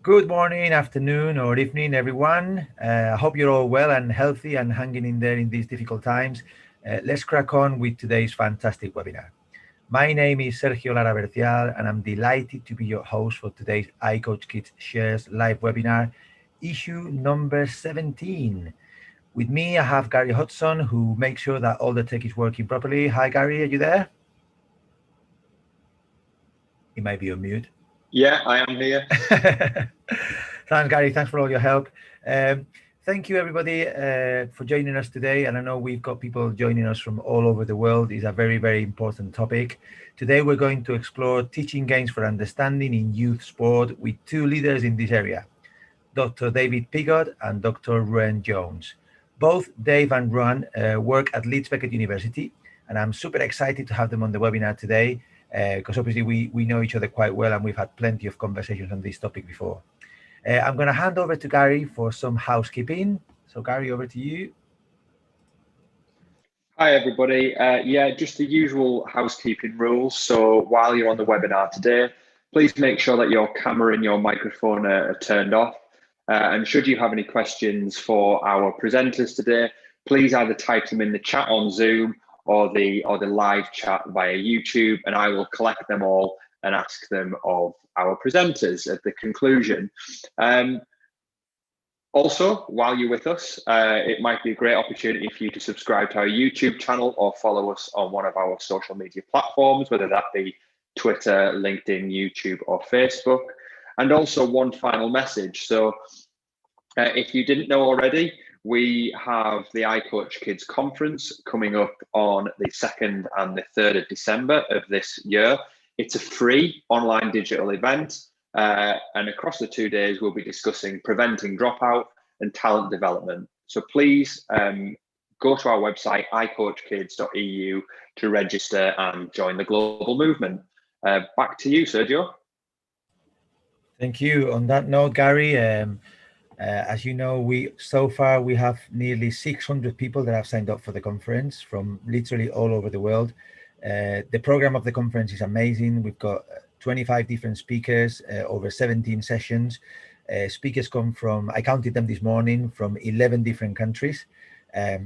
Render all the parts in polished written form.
Good morning, afternoon, or evening, everyone. I hope you're all well and healthy and hanging in there in these difficult times. Let's crack on with today's fantastic webinar. My name is Sergio Lara Bercial, and I'm delighted to be your host for today's iCoachKids Shares live webinar, issue number 17. With me, I have Gary Hudson, who makes sure that all the tech is working properly. Hi, Gary, are you there? He might be on mute. Yeah, I am here. Thanks, Gary. Thanks for all your help. Thank you, everybody, for joining us today. And I know we've got people joining us from all over the world. It's a very, very important topic. Today, we're going to explore teaching games for understanding in youth sport with two leaders in this area, Dr. David Pigott and Dr. Ruan Jones. Both Dave and Ruan work at Leeds Beckett University, and I'm super excited to have them on the webinar today because obviously we know each other quite well and we've had plenty of conversations on this topic before. I'm going to hand over to Gary for some housekeeping. So Gary, over to you. Hi, everybody. Just the usual housekeeping rules. So while you're on the webinar today, please make sure that your camera and your microphone are turned off. And should you have any questions for our presenters today, please either type them in the chat on Zoom or the live chat via YouTube, and I will collect them all and ask them of our presenters at the conclusion. Also, while you're with us, it might be a great opportunity for you to subscribe to our YouTube channel or follow us on one of our social media platforms, whether that be Twitter, LinkedIn, YouTube, or Facebook. And also one final message. So if you didn't know already, we have the iCoachKids conference coming up on the 2nd and the 3rd of December of this year. It's a free online digital event. And across the 2 days, we'll be discussing preventing dropout and talent development. So please go to our website, iCoachKids.eu, to register and join the global movement. Back to you, Sergio. Thank you. On that note, Gary, as you know, so far we have nearly 600 people that have signed up for the conference from literally all over the world. The program of the conference is amazing. We've got 25 different speakers, over 17 sessions. Speakers come from, I counted them this morning, from 11 different countries.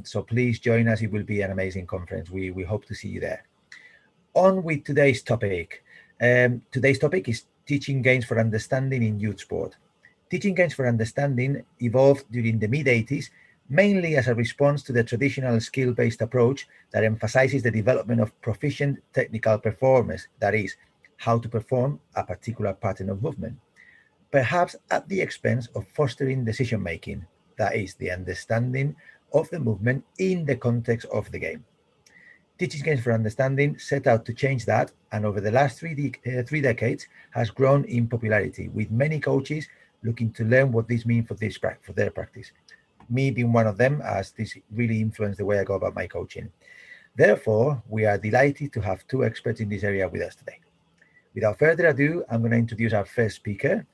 So please join us. It will be an amazing conference. We hope to see you there. On with today's topic. Today's topic is teaching games for understanding in youth sport. Teaching games for understanding evolved during the mid-80s, mainly as a response to the traditional skill-based approach that emphasizes the development of proficient technical performers, that is, how to perform a particular pattern of movement, perhaps at the expense of fostering decision-making, that is, the understanding of the movement in the context of the game. Teaching Games for Understanding set out to change that, and over the last three decades has grown in popularity, with many coaches looking to learn what this means for their practice. Me being one of them, as this really influenced the way I go about my coaching. Therefore, we are delighted to have two experts in this area with us today. Without further ado, I'm going to introduce our first speaker,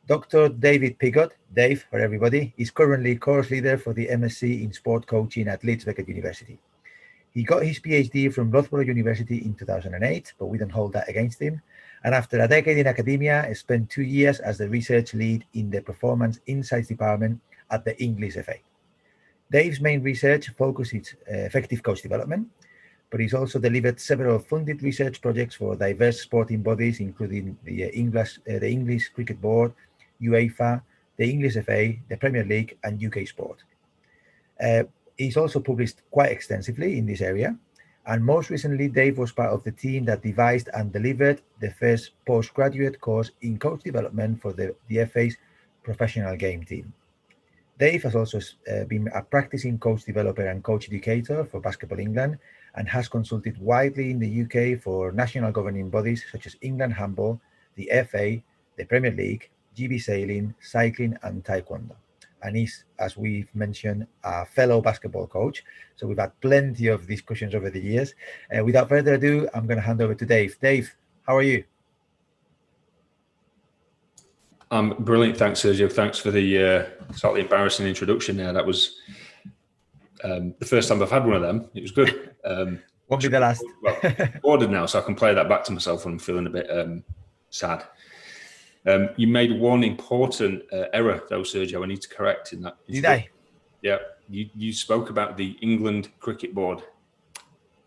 Dr. David Pigott. Dave, for everybody, is currently course leader for the MSc in Sport Coaching at Leeds Beckett University. He got his PhD from Loughborough University in 2008, but we don't hold that against him. And after a decade in academia, he spent 2 years as the research lead in the Performance Insights Department at the English FA. Dave's main research focuses effective coach development, but he's also delivered several funded research projects for diverse sporting bodies, including the English Cricket Board, UEFA, the English FA, the Premier League, and UK Sport. He's also published quite extensively in this area. And most recently, Dave was part of the team that devised and delivered the first postgraduate course in coach development for the FA's professional game team. Dave has also been a practicing coach developer and coach educator for Basketball England and has consulted widely in the UK for national governing bodies such as England Handball, the FA, the Premier League, GB Sailing, Cycling, and Taekwondo. And he's, as we've mentioned, a fellow basketball coach. So we've had plenty of discussions over the years. Without further ado, I'm going to hand over to Dave. Dave, how are you? I'm brilliant. Thanks, Sergio. Thanks for the slightly embarrassing introduction there. That was the first time I've had one of them. It was good. Won't be the last. Well, ordered now, so I can play that back to myself when I'm feeling a bit sad. You made one important error, though, Sergio. I need to correct in that. Did I? Yeah, you spoke about the England Cricket Board,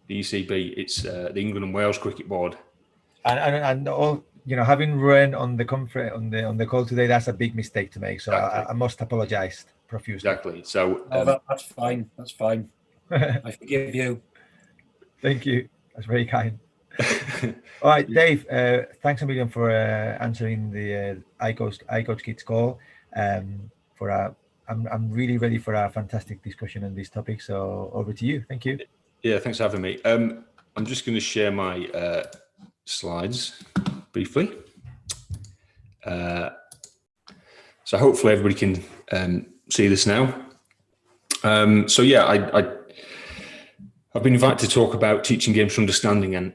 the ECB. It's the England and Wales Cricket Board. And all, you know, having run on the conference on the call today, that's a big mistake to make. So Exactly. I must apologize profusely. Exactly. So that's fine. That's fine. I forgive you. Thank you. That's very kind. All right, Dave. Thanks a million for answering the iCoachKids call. I'm really ready for a fantastic discussion on this topic. So over to you. Thank you. Yeah, thanks for having me. I'm just going to share my slides briefly. So hopefully everybody can see this now. So yeah, I've been invited to talk about teaching games for understanding, and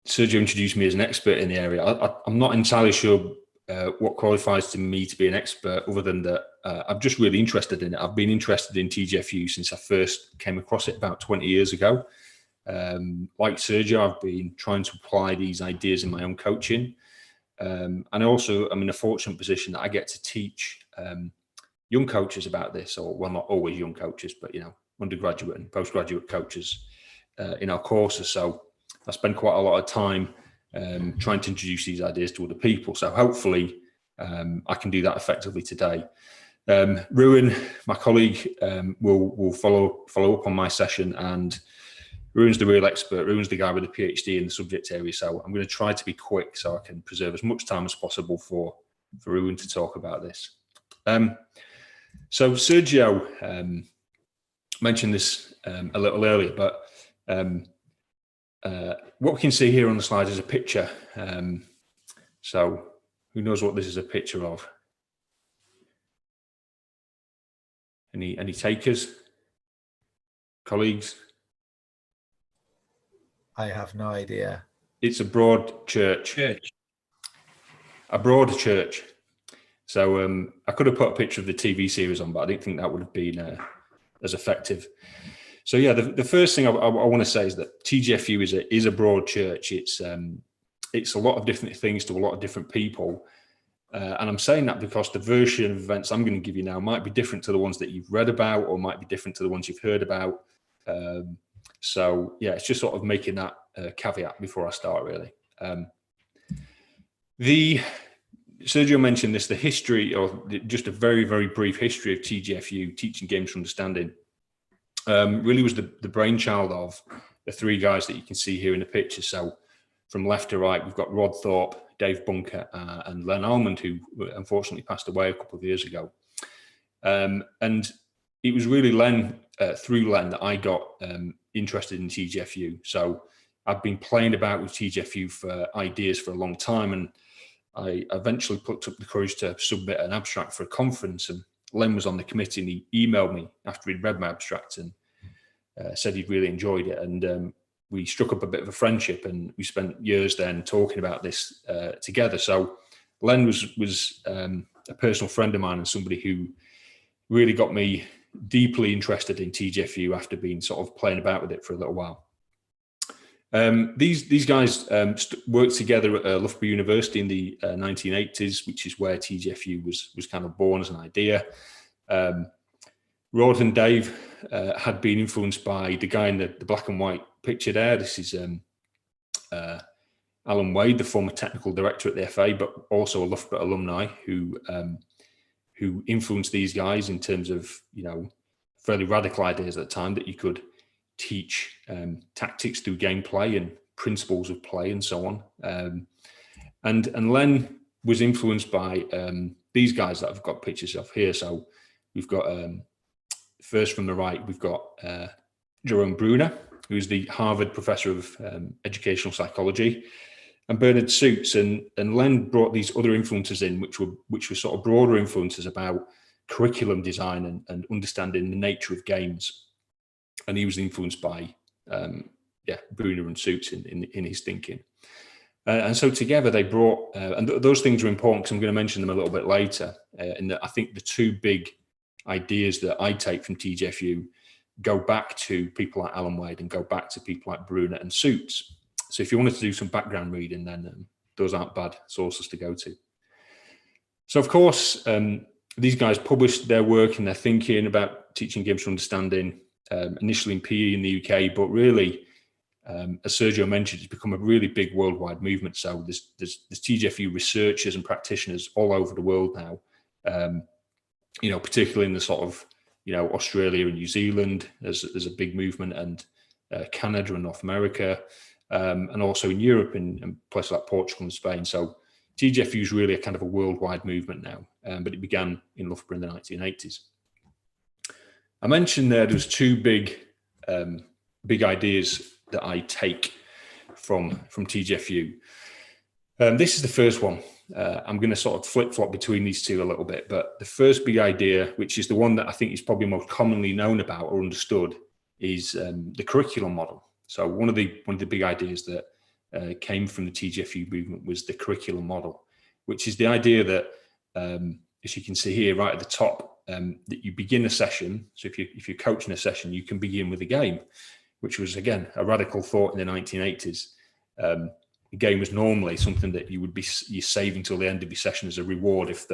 Sergio introduced me as an expert in the area. I'm not entirely sure what qualifies me to be an expert, other than that I'm just really interested in it. I've been interested in TGfU since I first came across it about 20 years ago. Like Sergio, I've been trying to apply these ideas in my own coaching. And also I'm in a fortunate position that I get to teach young coaches about this, or well, not always young coaches, but, you know, undergraduate and postgraduate coaches in our courses. So I spend quite a lot of time trying to introduce these ideas to other people. So hopefully I can do that effectively today. Ruin, my colleague, will follow up on my session, and Ruin's the real expert. Ruin's the guy with the PhD in the subject area. So I'm going to try to be quick so I can preserve as much time as possible for Ruin to talk about this. So Sergio mentioned this a little earlier, but what we can see here on the slide is a picture. So who knows what this is a picture of? Any takers? Colleagues? I have no idea. It's a broad church. A broad church. So I could have put a picture of the TV series on, but I didn't think that would have been as effective. So yeah, the first thing I want to say is that TGfU is a broad church. It's a lot of different things to a lot of different people. And I'm saying that because the version of events I'm going to give you now might be different to the ones that you've read about, or might be different to the ones you've heard about. So yeah, it's just sort of making that caveat before I start, really. Sergio mentioned this, the history, or just a very, very brief history of TGfU, Teaching Games for Understanding, really was the brainchild of the three guys that you can see here in the picture. So from left to right, we've got Rod Thorpe, Dave Bunker, and Len Almond, who unfortunately passed away a couple of years ago. And it was really through Len that I got interested in TGfU. So I've been playing about with TGfU for ideas for a long time, and I eventually plucked up the courage to submit an abstract for a conference, and Len was on the committee, and he emailed me after he'd read my abstract and said he'd really enjoyed it. And we struck up a bit of a friendship, and we spent years then talking about this together. So Len was a personal friend of mine, and somebody who really got me deeply interested in TGfU after being sort of playing about with it for a little while. These guys worked together at Loughborough University in the 1980s, which is where TGfU was kind of born as an idea. Rod and Dave had been influenced by the guy in the black and white picture there. This is Alan Wade, the former technical director at the FA, but also a Loughborough alumni who influenced these guys in terms of, you know, fairly radical ideas at the time that you could teach tactics through gameplay and principles of play and so on. And Len was influenced by these guys that I've got pictures of here. So we've got, first from the right, we've got Jerome Bruner, who's the Harvard professor of educational psychology, and Bernard Suits. And Len brought these other influences in, which were sort of broader influences about curriculum design and understanding the nature of games. And he was influenced by Bruner and Suits in his thinking. And so together they brought, and those things are important because I'm going to mention them a little bit later. And I think the two big ideas that I take from TGfU go back to people like Alan Wade and go back to people like Bruner and Suits. So if you wanted to do some background reading, then those aren't bad sources to go to. So of course, these guys published their work and their thinking about teaching games for understanding, initially in PE in the UK, but really, as Sergio mentioned, it's become a really big worldwide movement. So there's TGfU researchers and practitioners all over the world now, particularly in the sort of, Australia and New Zealand, there's a big movement, and Canada and North America, and also in Europe and places like Portugal and Spain. So TGfU is really a kind of a worldwide movement now, but it began in Loughborough in the 1980s. I mentioned there's two big ideas that I take from TGfU. This is the first one. I'm going to sort of flip-flop between these two a little bit, but the first big idea, which is the one that I think is probably most commonly known about or understood, is the curriculum model. So one of the big ideas that came from the TGfU movement was the curriculum model, which is the idea that, as you can see here right at the top, that you begin a session. So if you're coaching a session, you can begin with a game, which was, again, a radical thought in the 1980s. The game was normally something that you save until the end of your session as a reward if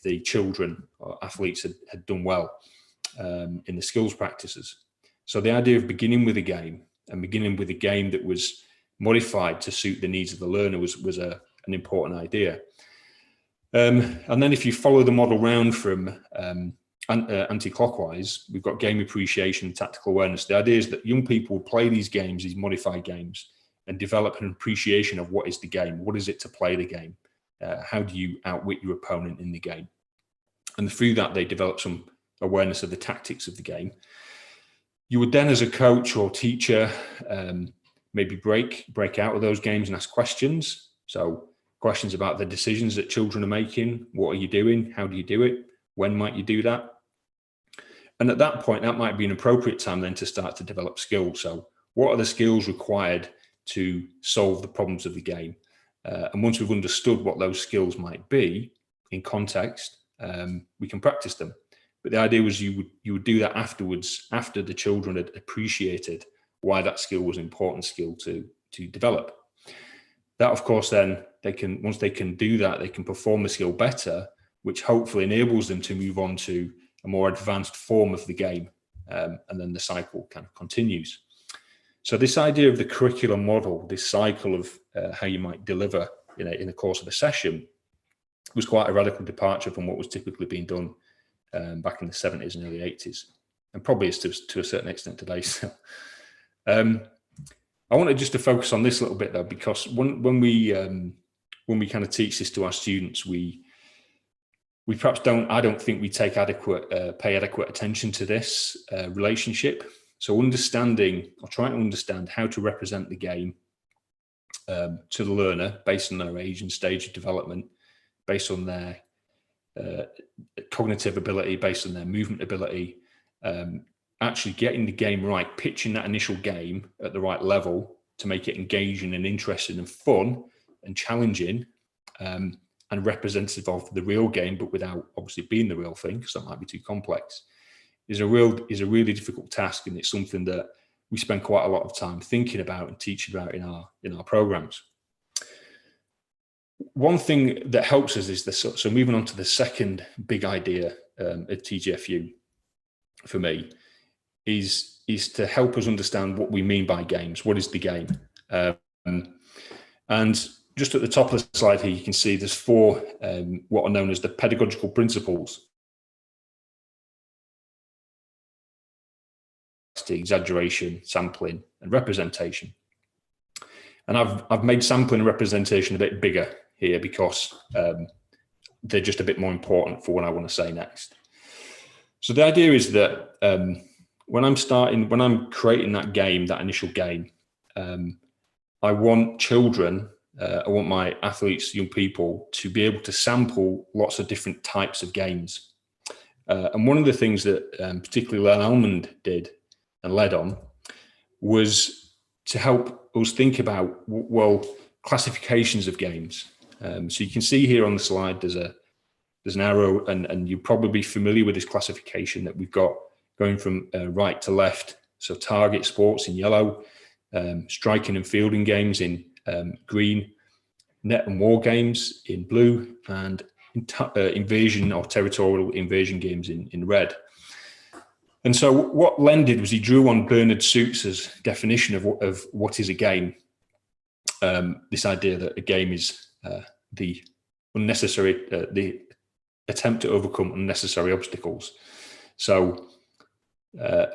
the children or athletes had done well in the skills practices. So the idea of beginning with a game, and beginning with a game that was modified to suit the needs of the learner was an important idea. And then if you follow the model round from anti-clockwise, we've got game appreciation and tactical awareness. The idea is that young people play these games, these modified games, and develop an appreciation of what is the game. What is it to play the game? How do you outwit your opponent in the game? And through that, they develop some awareness of the tactics of the game. You would then, as a coach or teacher, maybe break out of those games and ask questions. So questions about the decisions that children are making. What are you doing? How do you do it? When might you do that? And at that point, that might be an appropriate time then to start to develop skills. So what are the skills required to solve the problems of the game? And once we've understood what those skills might be in context, we can practice them. But the idea was you would do that afterwards, after the children had appreciated why that skill was an important skill to develop. That, of course, then once they can do that, they can perform the skill better, which hopefully enables them to move on to a more advanced form of the game. And then the cycle kind of continues. So this idea of the curriculum model, this cycle of how you might deliver in the course of a session, was quite a radical departure from what was typically being done back in the 70s and early 80s, and probably is to a certain extent today. So, I wanted just to focus on this a little bit though, because when we kind of teach this to our students, we perhaps I don't think we take pay adequate attention to this relationship. So understanding, or trying to understand how to represent the game to the learner based on their age and stage of development, based on their cognitive ability, based on their movement ability, actually getting the game right, pitching that initial game at the right level to make it engaging and interesting and fun and challenging, and representative of the real game, but without obviously being the real thing, because that might be too complex, is a really difficult task, and it's something that we spend quite a lot of time thinking about and teaching about in our programs. One thing that helps us is this. So moving on to the second big idea at TGfU for me is to help us understand what we mean by games. What is the game? And just at the top of the slide here, you can see there's four what are known as the pedagogical principles. Exaggeration, sampling, and representation. And I've made sampling and representation a bit bigger here because they're just a bit more important for what I want to say next. So the idea is that when I'm creating that game, that initial game, I want children, I want my athletes, young people, to be able to sample lots of different types of games. And one of the things that particularly Len Almond did and led on was to help us think about, well, classifications of games. So you can see here on the slide, there's an arrow, and you're probably familiar with this classification that we've got going from right to left. So target sports in yellow, striking and fielding games in green, net and war games in blue, and invasion or territorial invasion games in red. And so what Len did was he drew on Bernard Suits's definition of what is a game. This idea that a game is the attempt to overcome unnecessary obstacles. So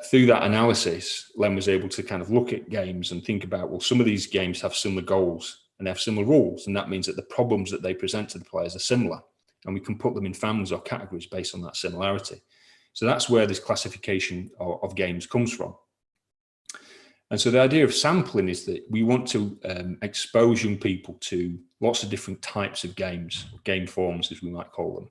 through that analysis, Len was able to kind of look at games and think about, well, some of these games have similar goals and they have similar rules. And that means that the problems that they present to the players are similar. And we can put them in families or categories based on that similarity. So that's where this classification of games comes from. And so the idea of sampling is that we want to expose young people to lots of different types of games, game forms, as we might call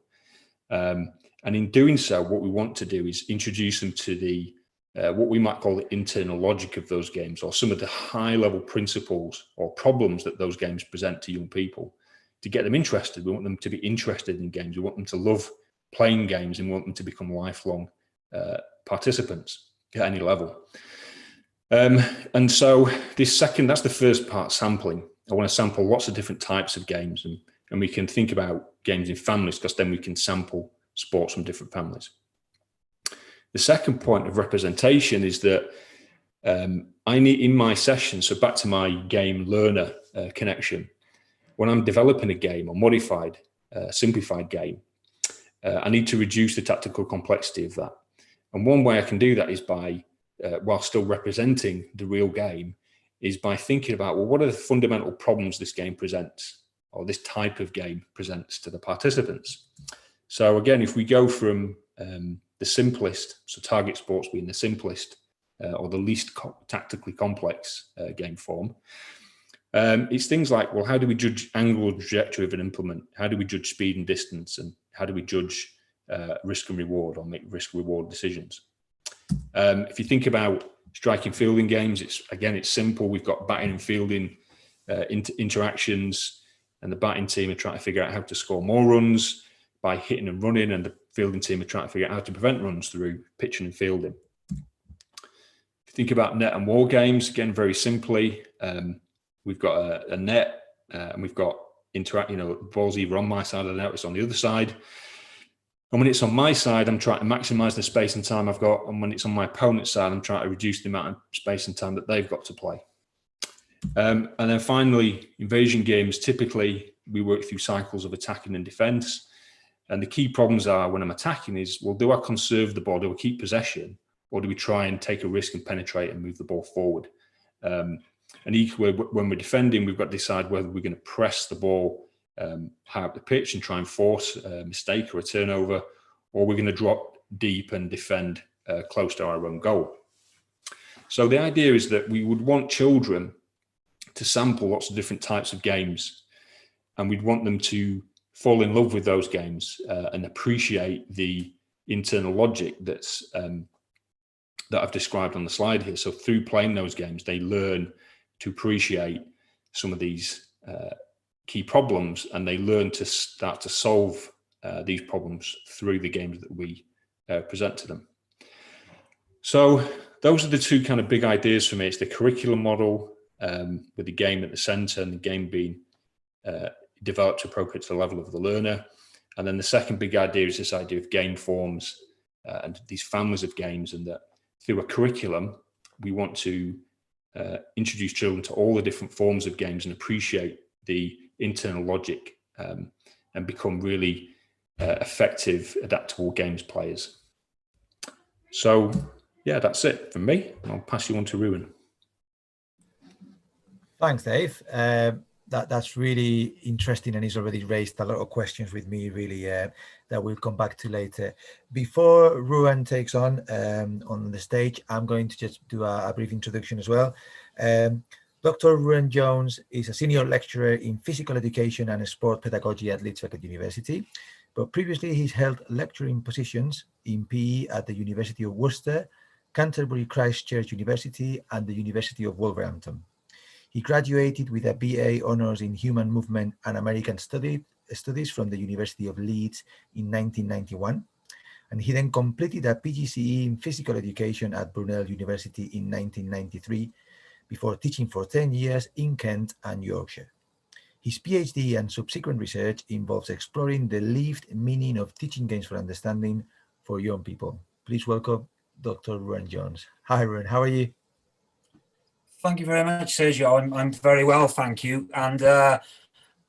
them. And in doing so, what we want to do is introduce them to the what we might call the internal logic of those games, or some of the high-level principles or problems that those games present to young people, to get them interested. We want them to be interested in games. We want them to love playing games, and we want them to become lifelong participants at any level. And so that's the first part, sampling. I want to sample lots of different types of games, and we can think about games in families, because then we can sample sports from different families. The second point of representation is that I need, in my session, so back to my game learner connection, when I'm developing a game or modified, simplified game, I need to reduce the tactical complexity of that. And one way I can do that is by, while still representing the real game, is by thinking about, well, what are the fundamental problems this game presents, or this type of game presents to the participants? So again, if we go from the simplest, so target sports being the simplest or the least tactically complex game form, it's things like, well, how do we judge angle and trajectory of an implement? How do we judge speed and distance? And how do we judge risk and reward, or make risk-reward decisions? If you think about striking fielding games, it's simple. We've got batting and fielding interactions, and the batting team are trying to figure out how to score more runs by hitting and running, and the fielding team are trying to figure out how to prevent runs through pitching and fielding. If you think about net and war games, again, very simply, we've got a net, and we've got balls either on my side of the net, or it's on the other side. And when it's on my side, I'm trying to maximize the space and time I've got. And when it's on my opponent's side, I'm trying to reduce the amount of space and time that they've got to play. And then finally, invasion games, typically we work through cycles of attacking and defense. And the key problems are, when I'm attacking, is, well, do I conserve the ball? Do I keep possession? Or do we try and take a risk and penetrate and move the ball forward? And equally, when we're defending, we've got to decide whether we're going to press the ball high up the pitch and try and force a mistake or a turnover, or we're going to drop deep and defend close to our own goal. So the idea is that we would want children to sample lots of different types of games, and we'd want them to fall in love with those games and appreciate the internal logic that I've described on the slide here. So through playing those games, they learn to appreciate some of these key problems, and they learn to start to solve these problems through the games that we present to them. So those are the two kind of big ideas for me. It's the curriculum model with the game at the center, and the game being developed appropriate to the level of the learner. And then the second big idea is this idea of game forms and these families of games, and that through a curriculum, we want to introduce children to all the different forms of games and appreciate the internal logic and become really effective, adaptable games players. So yeah, that's it from me. I'll pass you on to Ruben. Thanks, Dave. That's really interesting, and he's already raised a lot of questions with me, really, that we'll come back to later. Before Ruben takes on the stage, I'm going to just do a brief introduction as well. Dr. Ruben Jones is a senior lecturer in physical education and sport pedagogy at Leeds University, but previously he's held lecturing positions in PE at the University of Worcester, Canterbury Christ Church University, and the University of Wolverhampton. He graduated with a BA Honours in Human Movement and American Studies from the University of Leeds in 1991, and he then completed a PGCE in Physical Education at Brunel University in 1993, before teaching for 10 years in Kent and Yorkshire. His PhD and subsequent research involves exploring the lived meaning of teaching games for understanding for young people. Please welcome Dr. Ruan Jones. Hi, Ruan. How are you? Thank you very much, Sergio. I'm very well, thank you. And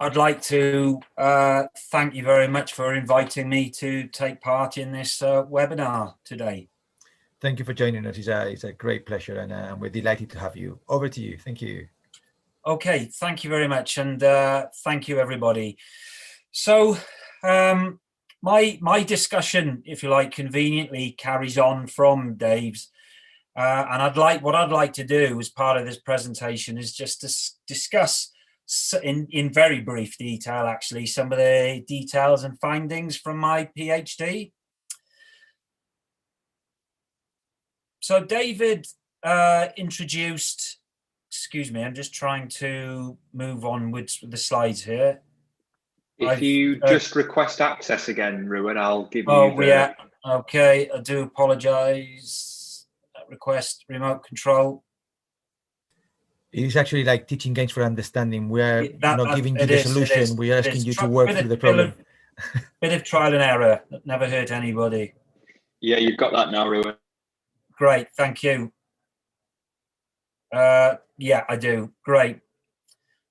I'd like to thank you very much for inviting me to take part in this webinar today. Thank you for joining us. It's a great pleasure, and we're delighted to have you. Over to you. Thank you. Okay, thank you very much, and thank you, everybody. So my discussion, if you like, conveniently carries on from Dave's. And what I'd like to do as part of this presentation is just to discuss in very brief detail, actually, some of the details and findings from my PhD. So David introduced, excuse me, I'm just trying to move on with the slides here. If you just request access again, Ruan, I'll give you yeah, okay, I do apologize. Request remote control. It is actually like teaching games for understanding. We are not giving you the solution. We are asking you to work through the problem. Bit of trial and error. That never hurt anybody. Yeah, you've got that now, Ruan. Great, thank you. Yeah, I do. Great.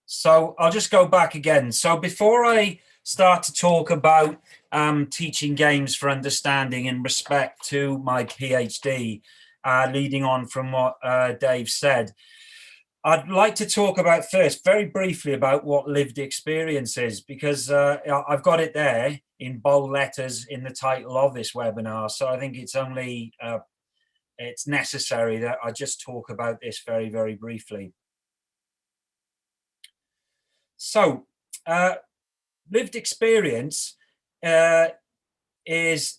So I'll just go back again. So before I start to talk about teaching games for understanding in respect to my PhD, leading on from what Dave said, I'd like to talk about first, very briefly, about what lived experience is, because I've got it there in bold letters in the title of this webinar. So I think it's only, it's necessary that I just talk about this very, very briefly. So lived experience is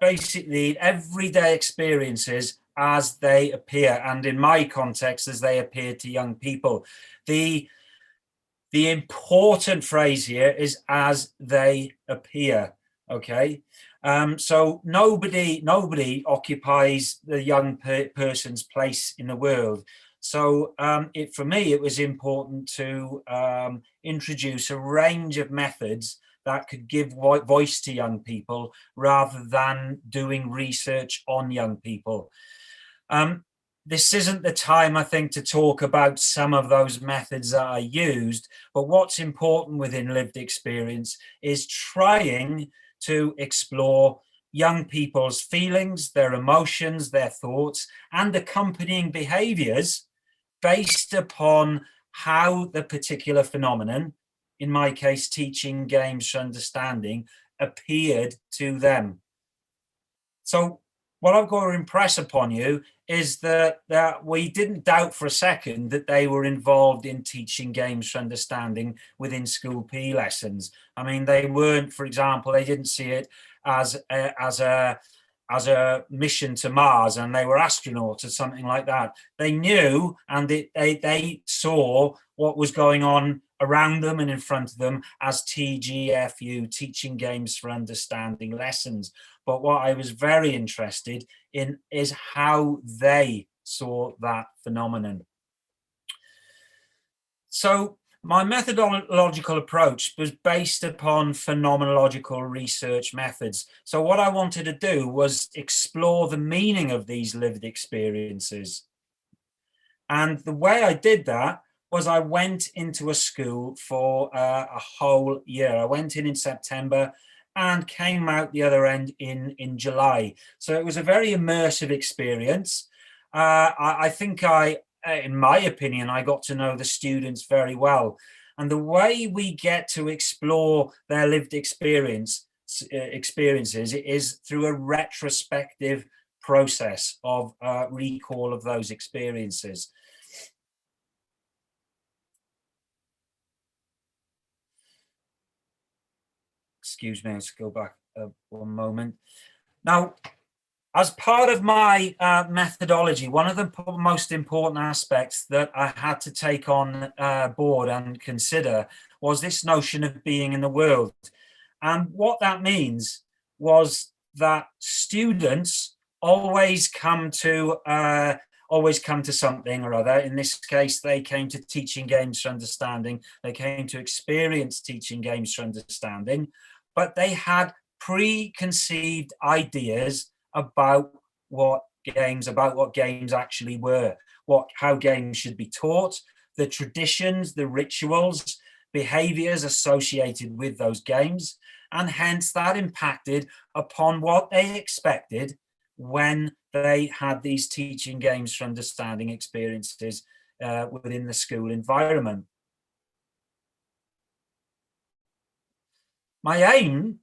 basically everyday experiences as they appear, and in my context, as they appear to young people. The important phrase here is as they appear, okay? So nobody occupies the young person's place in the world. So for me, it was important to introduce a range of methods that could give voice to young people rather than doing research on young people. This isn't the time, I think, to talk about some of those methods that I used, but what's important within lived experience is trying to explore young people's feelings, their emotions, their thoughts, and accompanying behaviors based upon how the particular phenomenon, in my case, teaching games for understanding, appeared to them. So what I've got to impress upon you is that we didn't doubt for a second that they were involved in teaching games for understanding within school PE lessons. I mean, they weren't, for example, they didn't see it as a mission to Mars and they were astronauts or something like that. They knew, and they saw what was going on around them and in front of them as TGfU, teaching games for understanding lessons. But what I was very interested in is how they saw that phenomenon. So my methodological approach was based upon phenomenological research methods. So what I wanted to do was explore the meaning of these lived experiences. And the way I did that was I went into a school for a whole year. I went in September and came out the other end in July. So it was a very immersive experience. I think in my opinion, I got to know the students very well. And the way we get to explore their lived experiences is through a retrospective process of recall of those experiences. Excuse me, let's go back one moment. Now, as part of my methodology, one of the most important aspects that I had to take on board and consider was this notion of being in the world. And what that means was that students always come to always come to something or other. In this case, they came to teaching games for understanding. They came to experience teaching games for understanding, but they had preconceived ideas about what games actually were, how games should be taught, the traditions, the rituals, behaviors associated with those games, and hence that impacted upon what they expected when they had these teaching games for understanding experiences within the school environment. My aim,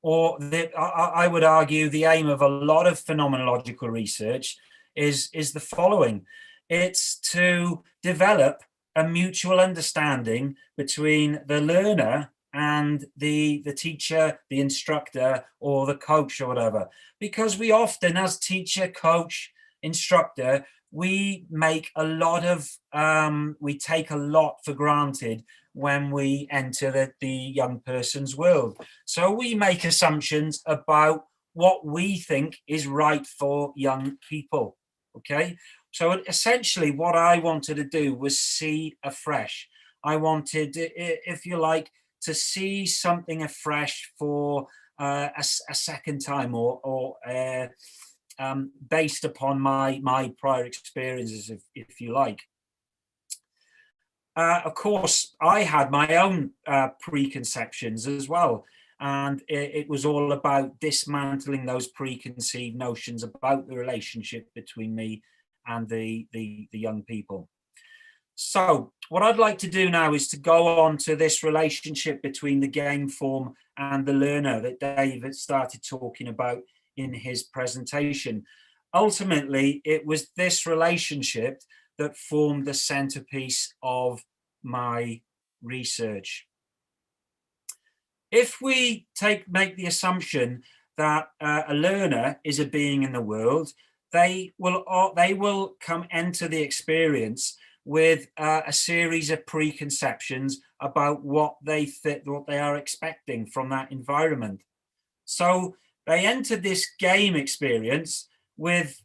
I would argue the aim of a lot of phenomenological research is the following. It's to develop a mutual understanding between the learner and the teacher, the instructor, or the coach or whatever. Because we often, as teacher, coach, instructor, we make a lot of, we take a lot for granted when we enter the young person's world. So we make assumptions about what we think is right for young people, okay? So essentially what I wanted to do was see afresh. I wanted, if you like, to see something afresh for a second time, or based upon my prior experiences, if you like. Of course, I had my own preconceptions as well, and it was all about dismantling those preconceived notions about the relationship between me and the young people. So what I'd like to do now is to go on to this relationship between the game form and the learner that David started talking about in his presentation. Ultimately, it was this relationship that formed the centerpiece of my research. If we make the assumption that a learner is a being in the world, they will come enter the experience with a series of preconceptions about what they are expecting from that environment. So they enter this game experience with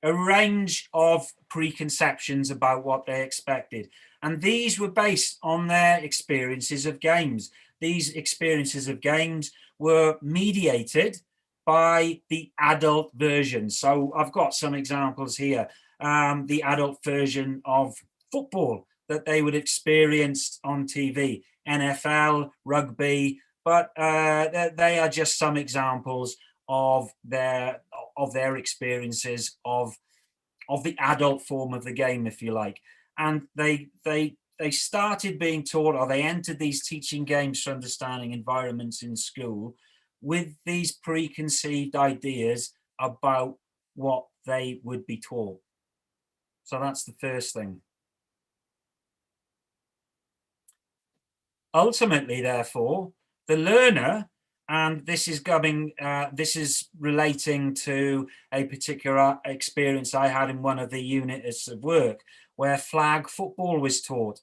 a range of preconceptions about what they expected. And these were based on their experiences of games. These experiences of games were mediated by the adult version. So I've got some examples here. The adult version of football that they would experience on TV, NFL, rugby, but they are just some examples of their experiences of the adult form of the game, if you like. And they started being taught, or they entered these teaching games for understanding environments in school with these preconceived ideas about what they would be taught. So that's the first thing. Ultimately, therefore, the learner, and this is relating to a particular experience I had in one of the units of work where flag football was taught.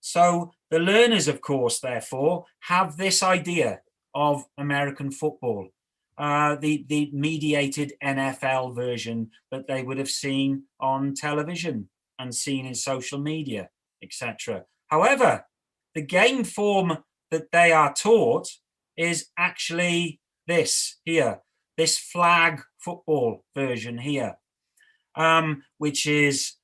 So the learners, of course, therefore, have this idea of American football, the mediated NFL version that they would have seen on television and seen in social media, etc. However, the game form that they are taught is actually this here, this flag football version here, which is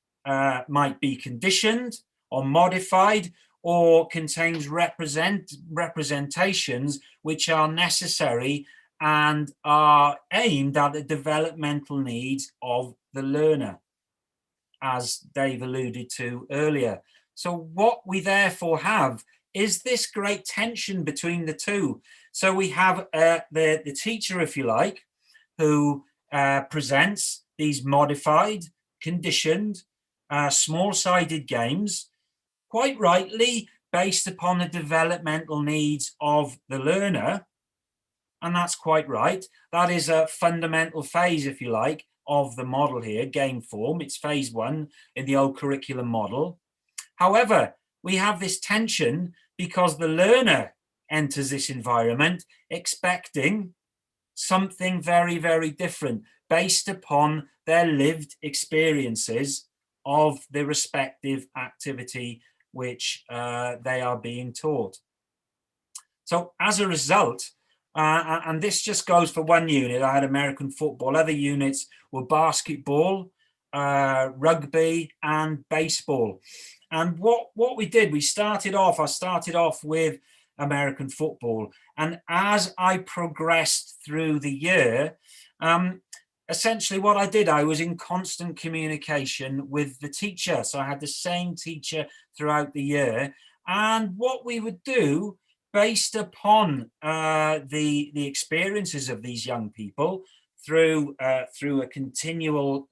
might be conditioned or modified, or contains representations which are necessary and are aimed at the developmental needs of the learner, as Dave alluded to earlier. So what we therefore have is this great tension between the two. So we have the teacher, if you like, who presents these modified, conditioned, small-sided games, quite rightly based upon the developmental needs of the learner. And that's quite right. That is a fundamental phase, if you like, of the model here, game form. It's phase one in the old curriculum model. However, we have this tension because the learner enters this environment expecting something very, very different, based upon their lived experiences of the respective activity which they are being taught. So as a result, and this just goes for one unit, I had American football. Other units were basketball, rugby, and baseball. And what we did, I started off with American football. And as I progressed through the year, essentially what I did, I was in constant communication with the teacher. So I had the same teacher throughout the year. And what we would do, based upon the experiences of these young people through a continual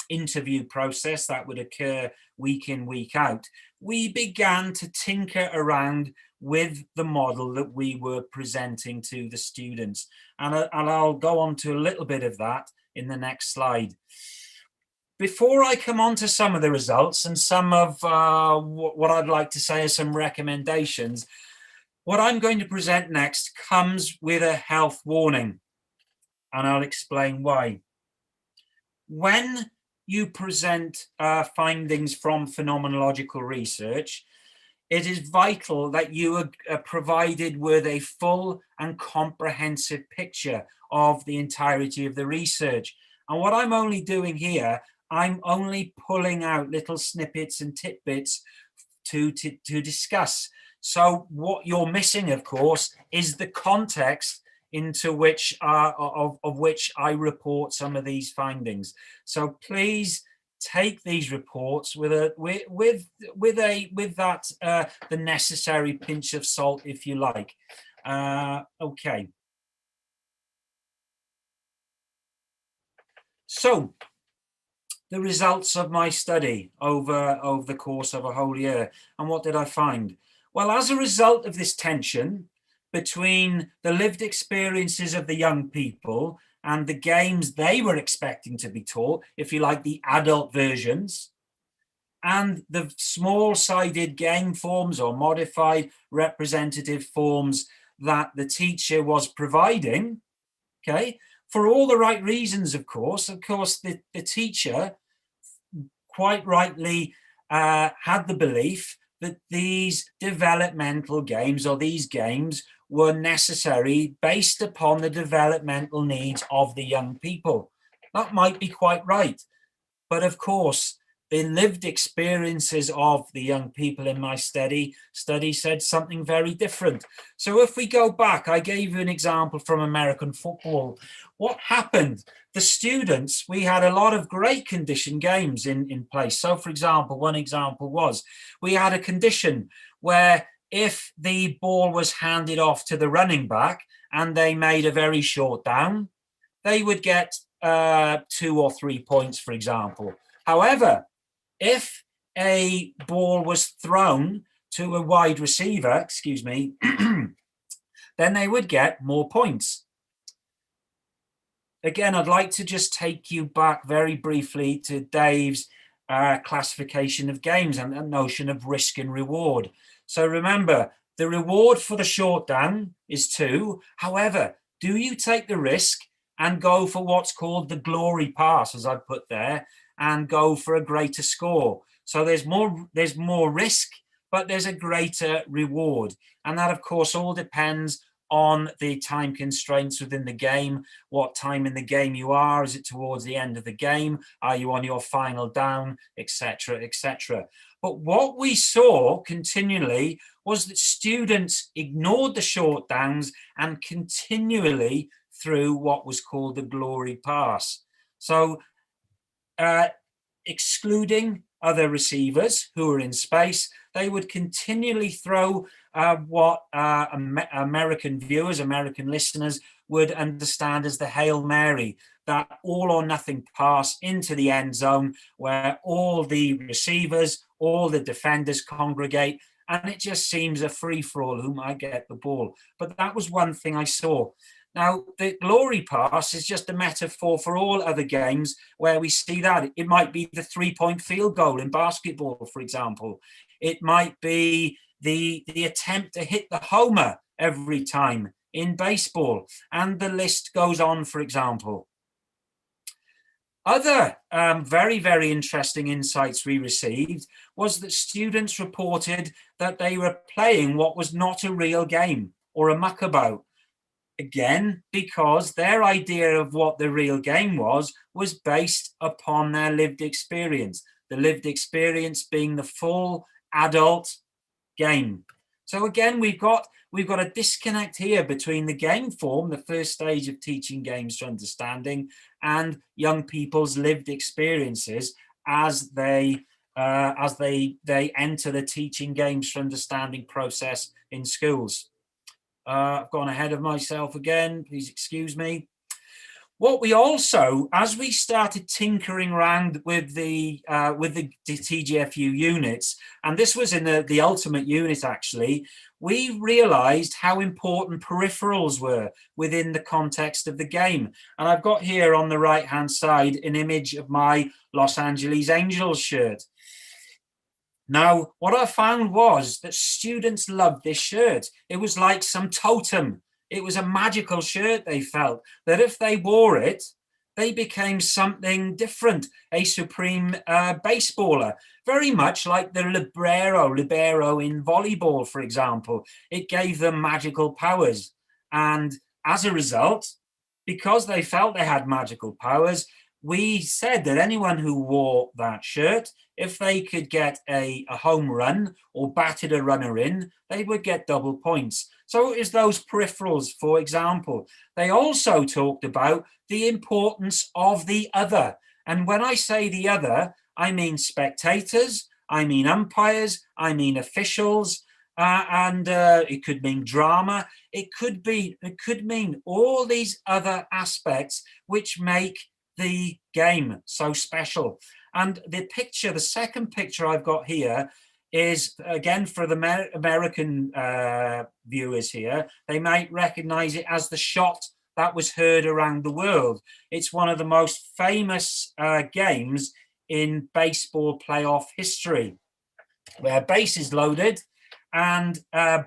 interview process that would occur week in, week out, we began to tinker around with the model that we were presenting to the students. And I'll go on to a little bit of that in the next slide. Before I come on to some of the results and some of what I'd like to say are some recommendations, what I'm going to present next comes with a health warning, and I'll explain why. When you present findings from phenomenological research, it is vital that you are provided with a full and comprehensive picture of the entirety of the research. And what I'm only doing here, I'm only pulling out little snippets and tidbits to discuss. So what you're missing, of course, is the context into which of which I report some of these findings. So please take these reports with that the necessary pinch of salt, if you like. Okay. So the results of my study over the course of a whole year, and what did I find? Well, as a result of this tension between the lived experiences of the young people and the games they were expecting to be taught, if you like, the adult versions, and the small-sided game forms or modified representative forms that the teacher was providing, okay, for all the right reasons, of course. Of course, the teacher quite rightly had the belief that these developmental games, or these games, were necessary based upon the developmental needs of the young people. That might be quite right. But of course, the lived experiences of the young people in my study said something very different. So if we go back, I gave you an example from American football. What happened? The students, we had a lot of great condition games in place. So for example, one example was, we had a condition where if the ball was handed off to the running back and they made a very short down, they would get 2 or 3 points, for example. However, if a ball was thrown to a wide receiver, then they would get more points. Again, I'd like to just take you back very briefly to Dave's classification of games and the notion of risk and reward. So remember, the reward for the short down is 2. However, do you take the risk and go for what's called the glory pass, as I put there, and go for a greater score? So there's more risk, but there's a greater reward. And that, of course, all depends on the time constraints within the game, what time in the game you are. Is it towards the end of the game? Are you on your final down, etc., etc.? But what we saw continually was that students ignored the short downs and continually threw what was called the glory pass. So excluding other receivers who were in space, they would continually throw what American viewers, American listeners would understand as the Hail Mary, that all or nothing pass into the end zone where all the receivers, all the defenders congregate, and it just seems a free-for-all who might get the ball. But that was one thing I saw. Now, the glory pass is just a metaphor for all other games where we see that. It might be the 3-point field goal in basketball, for example. It might be the attempt to hit the homer every time in baseball. And the list goes on, for example. Other very, very interesting insights we received was that students reported that they were playing what was not a real game or a muckabout. Again, because their idea of what the real game was based upon their lived experience, the lived experience being the full adult game. So again, we've got a disconnect here between the game form, the first stage of teaching games for understanding, and young people's lived experiences as they enter the teaching games for understanding process in schools. I've gone ahead of myself again, please excuse me. What we also, as we started tinkering around with the TGfU units, and this was in the ultimate unit actually, we realized how important peripherals were within the context of the game. And I've got here on the right hand side an image of my Los Angeles Angels shirt. Now, what I found was that students loved this shirt. It was like some totem. It was a magical shirt, they felt, that if they wore it, they became something different, a supreme baseballer, very much like the libero in volleyball, for example. It gave them magical powers. And as a result, because they felt they had magical powers, we said that anyone who wore that shirt, if they could get a home run or batted a runner in, they would get double points. So it was those peripherals, for example. They also talked about the importance of the other. And when I say the other, I mean spectators, I mean umpires, I mean officials, and it could mean drama. It could mean all these other aspects which make the game so special. And the second picture I've got here is, again, for the American viewers here, they might recognize it as the shot that was heard around the world. It's one of the most famous games in baseball playoff history, where base is loaded and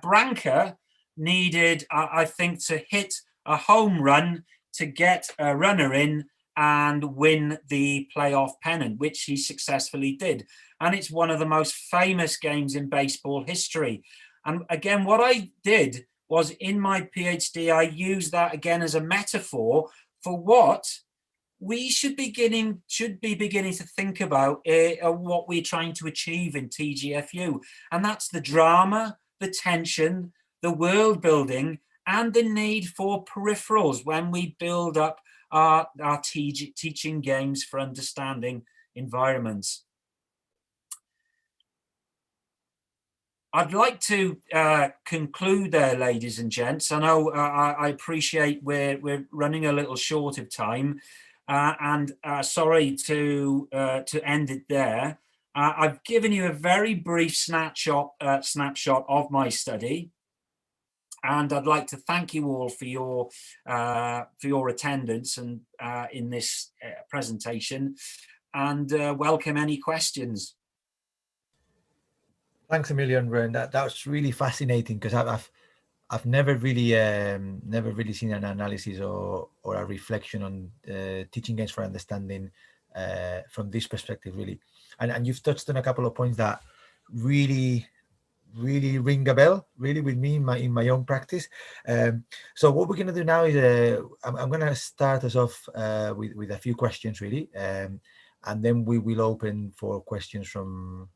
Branca needed, I think, to hit a home run to get a runner in and win the playoff pennant, which he successfully did. And it's one of the most famous games in baseball history. And again, what I did was, in my PhD, I used that again as a metaphor for what we should be beginning to think about what we're trying to achieve in TGfU. And that's the drama, the tension, the world building, and the need for peripherals when we build up our teaching games for understanding environments. I'd like to conclude there, ladies and gents. I know I appreciate we're running a little short of time, and sorry to end it there. I've given you a very brief snapshot of my study, and I'd like to thank you all for your attendance and in this presentation, and welcome any questions. Thanks a million, Ron. That was really fascinating, because I've never really seen an analysis or a reflection on teaching games for understanding from this perspective, really. And you've touched on a couple of points that really ring a bell, really, with me in my own practice. So what we're going to do now is I'm going to start us off with a few questions, really, and then we will open for questions from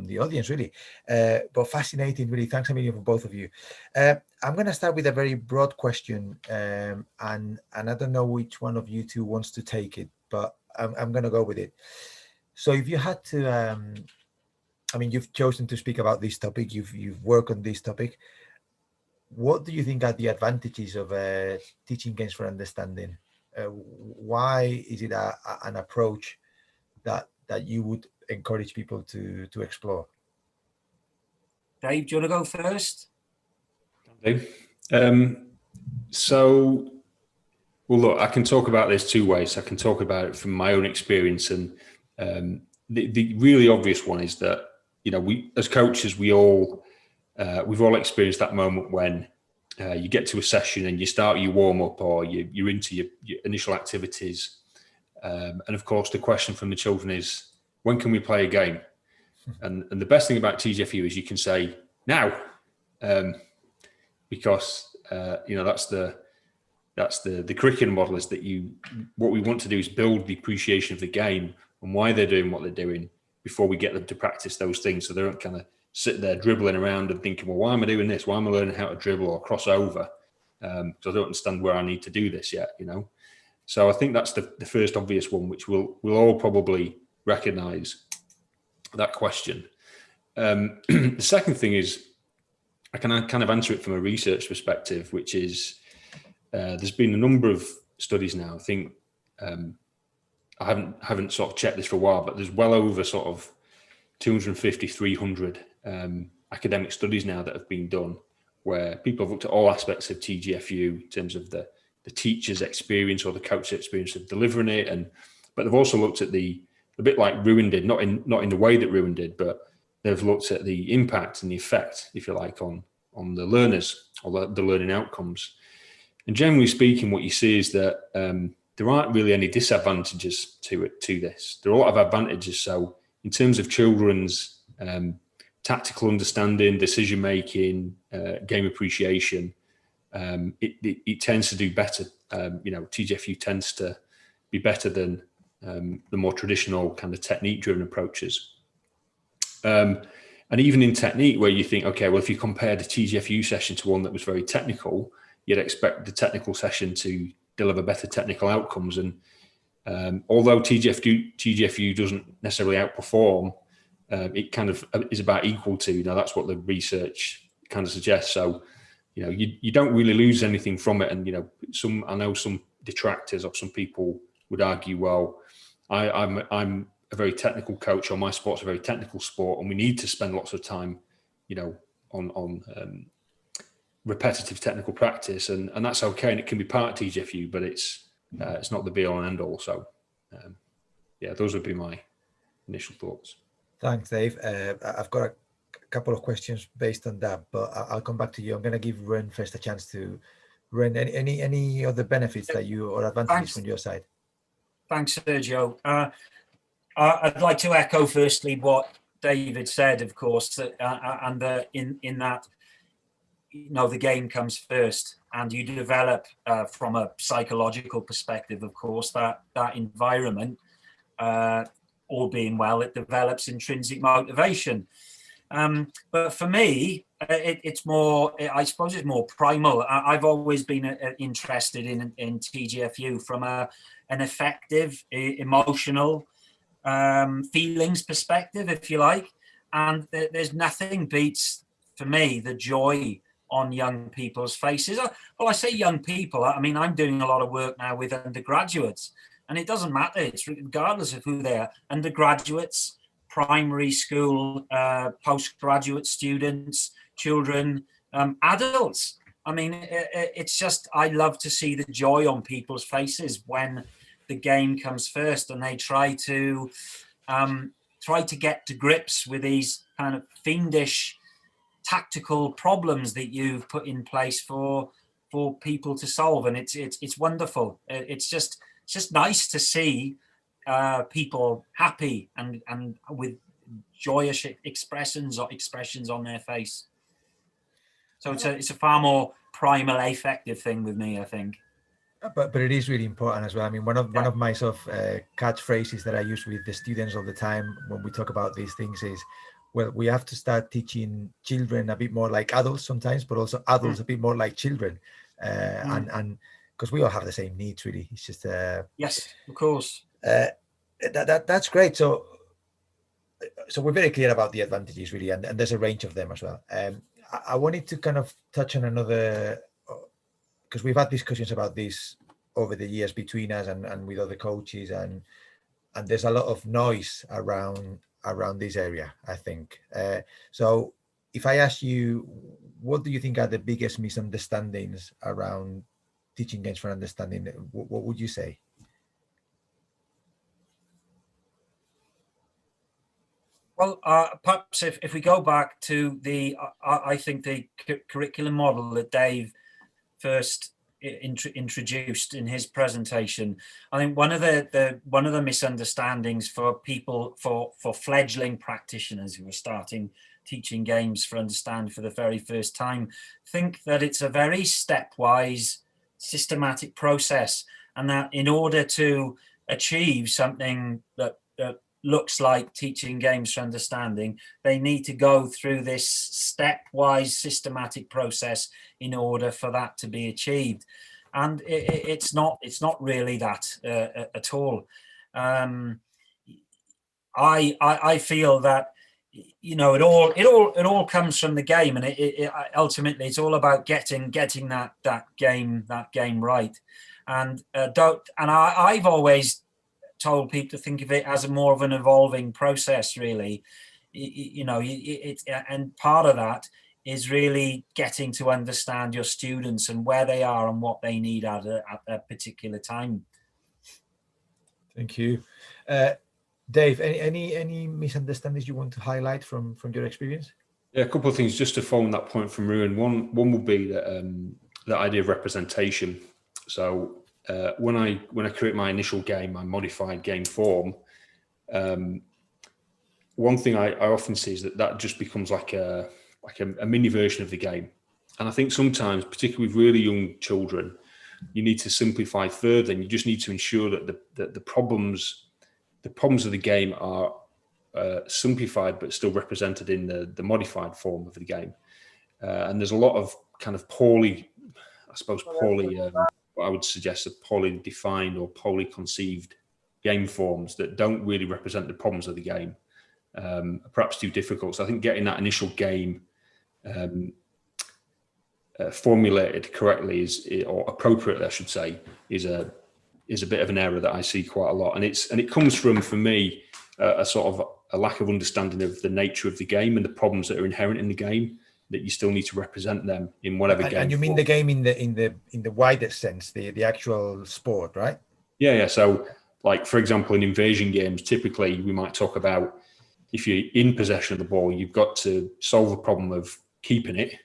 the audience, really. But fascinating, really. Thanks a million for both of you. I'm going to start with a very broad question, and I don't know which one of you two wants to take it, but I'm going to go with it. So if you had to, I mean, you've chosen to speak about this topic, you've worked on this topic. What do you think are the advantages of teaching games for understanding? Why is it an approach that you would encourage people to explore? Dave, do you want to go first? So, well, look, I can talk about this two ways. I can talk about it from my own experience, and the really obvious one is that, you know, we as coaches, we've all experienced that moment when you get to a session and you start your warm up, or you're into your initial activities, And of course, the question from the children is, when can we play a game? And the best thing about TGfU is you can say now, because that's the curriculum model, is that what we want to do is build the appreciation of the game and why they're doing what they're doing before we get them to practice those things, so they don't kind of sit there dribbling around and thinking, well, why am I doing this? Why am I learning how to dribble or cross over? Because I don't understand where I need to do this yet, So I think that's the first obvious one, which we'll all probably recognise that question. The second thing is, I can kind of answer it from a research perspective, which is there's been a number of studies now. I think I haven't sort of checked this for a while, but there's well over sort of 250, 300 academic studies now that have been done, where people have looked at all aspects of TGfU in terms of the teacher's experience or the coach's experience of delivering it, but they've also looked at a bit like Ruin did, not in the way that Ruin did, but they've looked at the impact and the effect, if you like, on the learners or the learning outcomes. And generally speaking, what you see is that there aren't really any disadvantages to this. There are a lot of advantages. So in terms of children's tactical understanding, decision making, game appreciation, it tends to do better. TGfU tends to be better than the more traditional kind of technique-driven approaches. And even in technique, where you think, okay, well, if you compare the TGfU session to one that was very technical, you'd expect the technical session to deliver better technical outcomes. And although TGfU doesn't necessarily outperform, it kind of is about equal to. That's what the research kind of suggests. So, you don't really lose anything from it. And I know some detractors or some people would argue, well, I'm a very technical coach, or my sport's a very technical sport, and we need to spend lots of time, on repetitive technical practice, and that's okay, and it can be part of TGfU, but it's not the be all and end all. So, those would be my initial thoughts. Thanks, Dave. I've got a couple of questions based on that, but I'll come back to you. I'm going to give Ren first a chance to. Ren, any other benefits that you or advantages from your side? Thanks, Sergio. I'd like to echo firstly what David said, of course, and in that, the game comes first, and you develop from a psychological perspective, of course, that environment, all being well, it develops intrinsic motivation. But for me, it's more, I suppose it's more primal. I've always been interested in TGfU from an effective, emotional, feelings perspective, if you like. And there's nothing beats, for me, the joy on young people's faces. Well, I say young people, I mean, I'm doing a lot of work now with undergraduates, and it doesn't matter, it's regardless of who they are, undergraduates, primary school, postgraduate students, children, adults. I mean, it's just, I love to see the joy on people's faces when the game comes first, and they try to get to grips with these kind of fiendish tactical problems that you've put in place for people to solve. And it's wonderful. It's just nice to see people happy and with joyous expressions on their face. So it's a far more primal, affective thing with me, I think. But it is really important as well. I mean, one of my sort of catchphrases that I use with the students all the time when we talk about these things is, well, we have to start teaching children a bit more like adults sometimes, but also adults a bit more like children, and because we all have the same needs, really. It's just yes, of course. That's great. So we're very clear about the advantages, really, and there's a range of them as well. I wanted to kind of touch on another, because we've had discussions about this over the years between us and with other coaches, and there's a lot of noise around this area, I think. So if I ask you, what do you think are the biggest misunderstandings around teaching games for understanding, what would you say? Well, perhaps if we go back to I think the curriculum model that Dave first introduced in his presentation. I think one of the misunderstandings for people, for fledgling practitioners who are starting teaching games for Understand for the very first time, think that it's a very stepwise, systematic process, and that in order to achieve something that looks like teaching games for understanding, they need to go through this stepwise, systematic process in order for that to be achieved. And it's not really that at all. I feel that, you know, it all comes from the game, and it ultimately it's all about getting that game right. And I've always told people to think of it as more of an evolving process, really. You know, and part of that is really getting to understand your students and where they are and what they need at a particular time. Thank you. Dave, any misunderstandings you want to highlight from your experience? Yeah, a couple of things just to follow on that point from Ruan. One would be that the idea of representation. So when I create my initial game, my modified game form, one thing I often see is that just becomes like a mini version of the game. And I think sometimes, particularly with really young children, you need to simplify further, and you just need to ensure that the problems of the game are simplified but still represented in the modified form of the game. And there's a lot of kind of poorly what I would suggest are poorly defined or poorly conceived game forms that don't really represent the problems of the game, perhaps too difficult. So I think getting that initial game formulated correctly or appropriately, I should say, is a bit of an error that I see quite a lot. And it comes from, for me, a sort of a lack of understanding of the nature of the game and the problems that are inherent in the game, that you still need to represent them in whatever game. And you mean the game in the widest sense, the actual sport, right? Yeah. So, like, for example, in invasion games, typically we might talk about, if you're in possession of the ball, you've got to solve the problem of keeping it,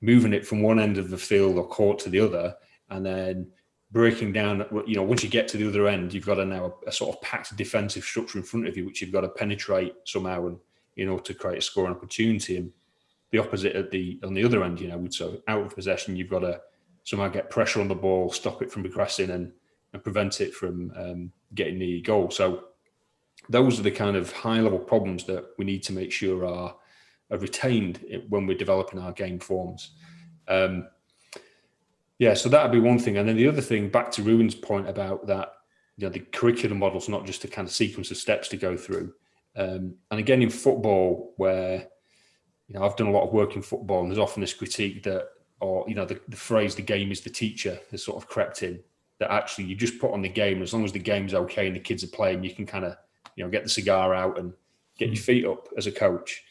moving it from one end of the field or court to the other, and then breaking down, you know, once you get to the other end, you've got to now a sort of packed defensive structure in front of you, which you've got to penetrate somehow, and in order to create a scoring opportunity. And the opposite on the other end, you know, so out of possession, you've got to somehow get pressure on the ball, stop it from progressing, and prevent it from getting near your goal. So those are the kind of high-level problems that we need to make sure are retained when we're developing our game forms. So that'd be one thing. And then the other thing, back to Ruan's point about that, you know, the curriculum model's not just a kind of sequence of steps to go through. And again, in football, where, you know, I've done a lot of work in football, and there's often this critique that, or, you know, the phrase "the game is the teacher" has sort of crept in. That actually you just put on the game, and as long as the game's okay and the kids are playing, you can kind of, you know, get the cigar out and get your feet up as a coach.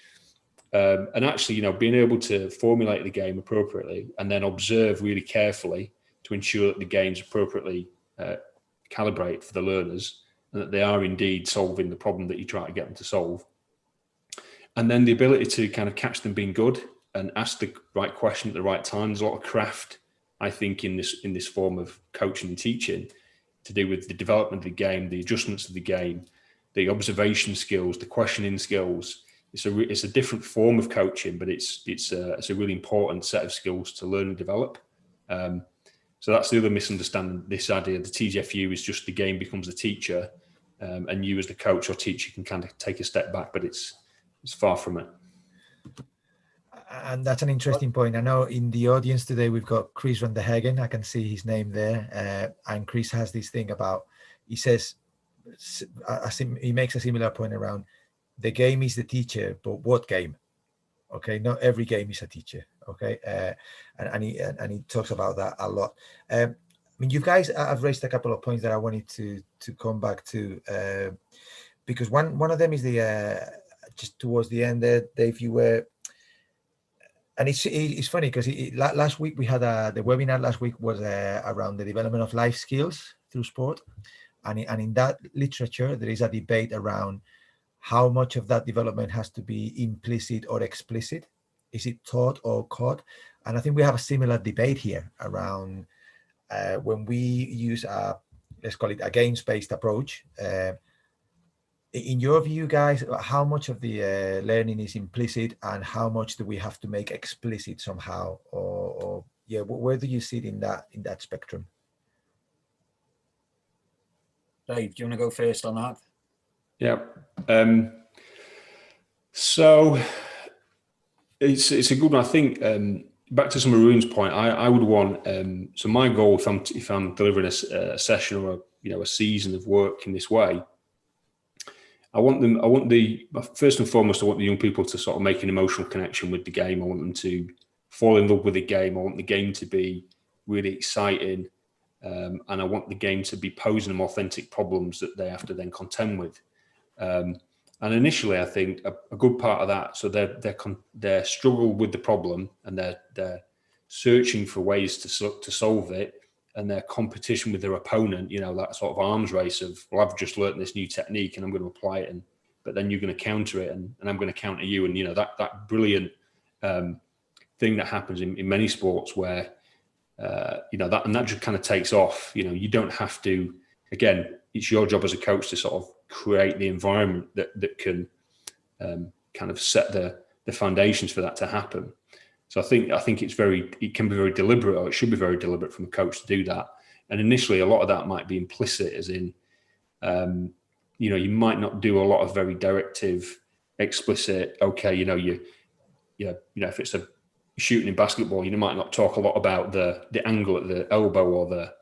And actually, you know, being able to formulate the game appropriately and then observe really carefully to ensure that the game's appropriately calibrated for the learners, and that they are indeed solving the problem that you try to get them to solve. And then the ability to kind of catch them being good and ask the right question at the right time. There's a lot of craft, I think, in this form of coaching and teaching, to do with the development of the game, the adjustments of the game, the observation skills, the questioning skills. It's a different form of coaching, but it's a really important set of skills to learn and develop. So that's the other misunderstanding. This idea, the TGfU is just the game becomes the teacher, and you as the coach or teacher can kind of take a step back, but it's far from it. And that's an interesting point. I know in the audience today we've got Chris van der Hagen. I can see his name there, and Chris has this thing about. He says he makes a similar point around. The game is the teacher, but what game? Okay, not every game is a teacher. Okay, and he talks about that a lot. I mean, you guys have raised a couple of points that I wanted to come back to, because one of them is the just towards the end there, Dave, you were, and it's funny because last week we had the webinar last week was around the development of life skills through sport, and in that literature there is a debate around how much of that development has to be implicit or explicit. Is it taught or caught? And I think we have a similar debate here around when we use let's call it a games-based approach, in your view, guys, how much of the learning is implicit and how much do we have to make explicit somehow? Or yeah, where do you sit in that spectrum? Dave, do you want to go first on that? Yeah. So it's a good one. I think back to some of Arun's point, I would want. So my goal, if I'm delivering a session or a season of work in this way, first and foremost, I want the young people to sort of make an emotional connection with the game. I want them to fall in love with the game. I want the game to be really exciting. And I want the game to be posing them authentic problems that they have to then contend with. And initially, I think a good part of that, so they're struggle with the problem and they're searching for ways to solve it, and their competition with their opponent, that sort of arms race of, well, I've just learned this new technique and I'm going to apply it, but then you're going to counter it and I'm going to counter you, and that brilliant thing that happens in many sports where that just kind of takes off. You don't have to. Again, it's your job as a coach to sort of create the environment that can kind of set the foundations for that to happen. So I think it can be very deliberate, or it should be very deliberate from a coach to do that. And initially, a lot of that might be implicit, as in, you might not do a lot of very directive, explicit. Okay, if it's a shooting in basketball, you might not talk a lot about the angle at the elbow or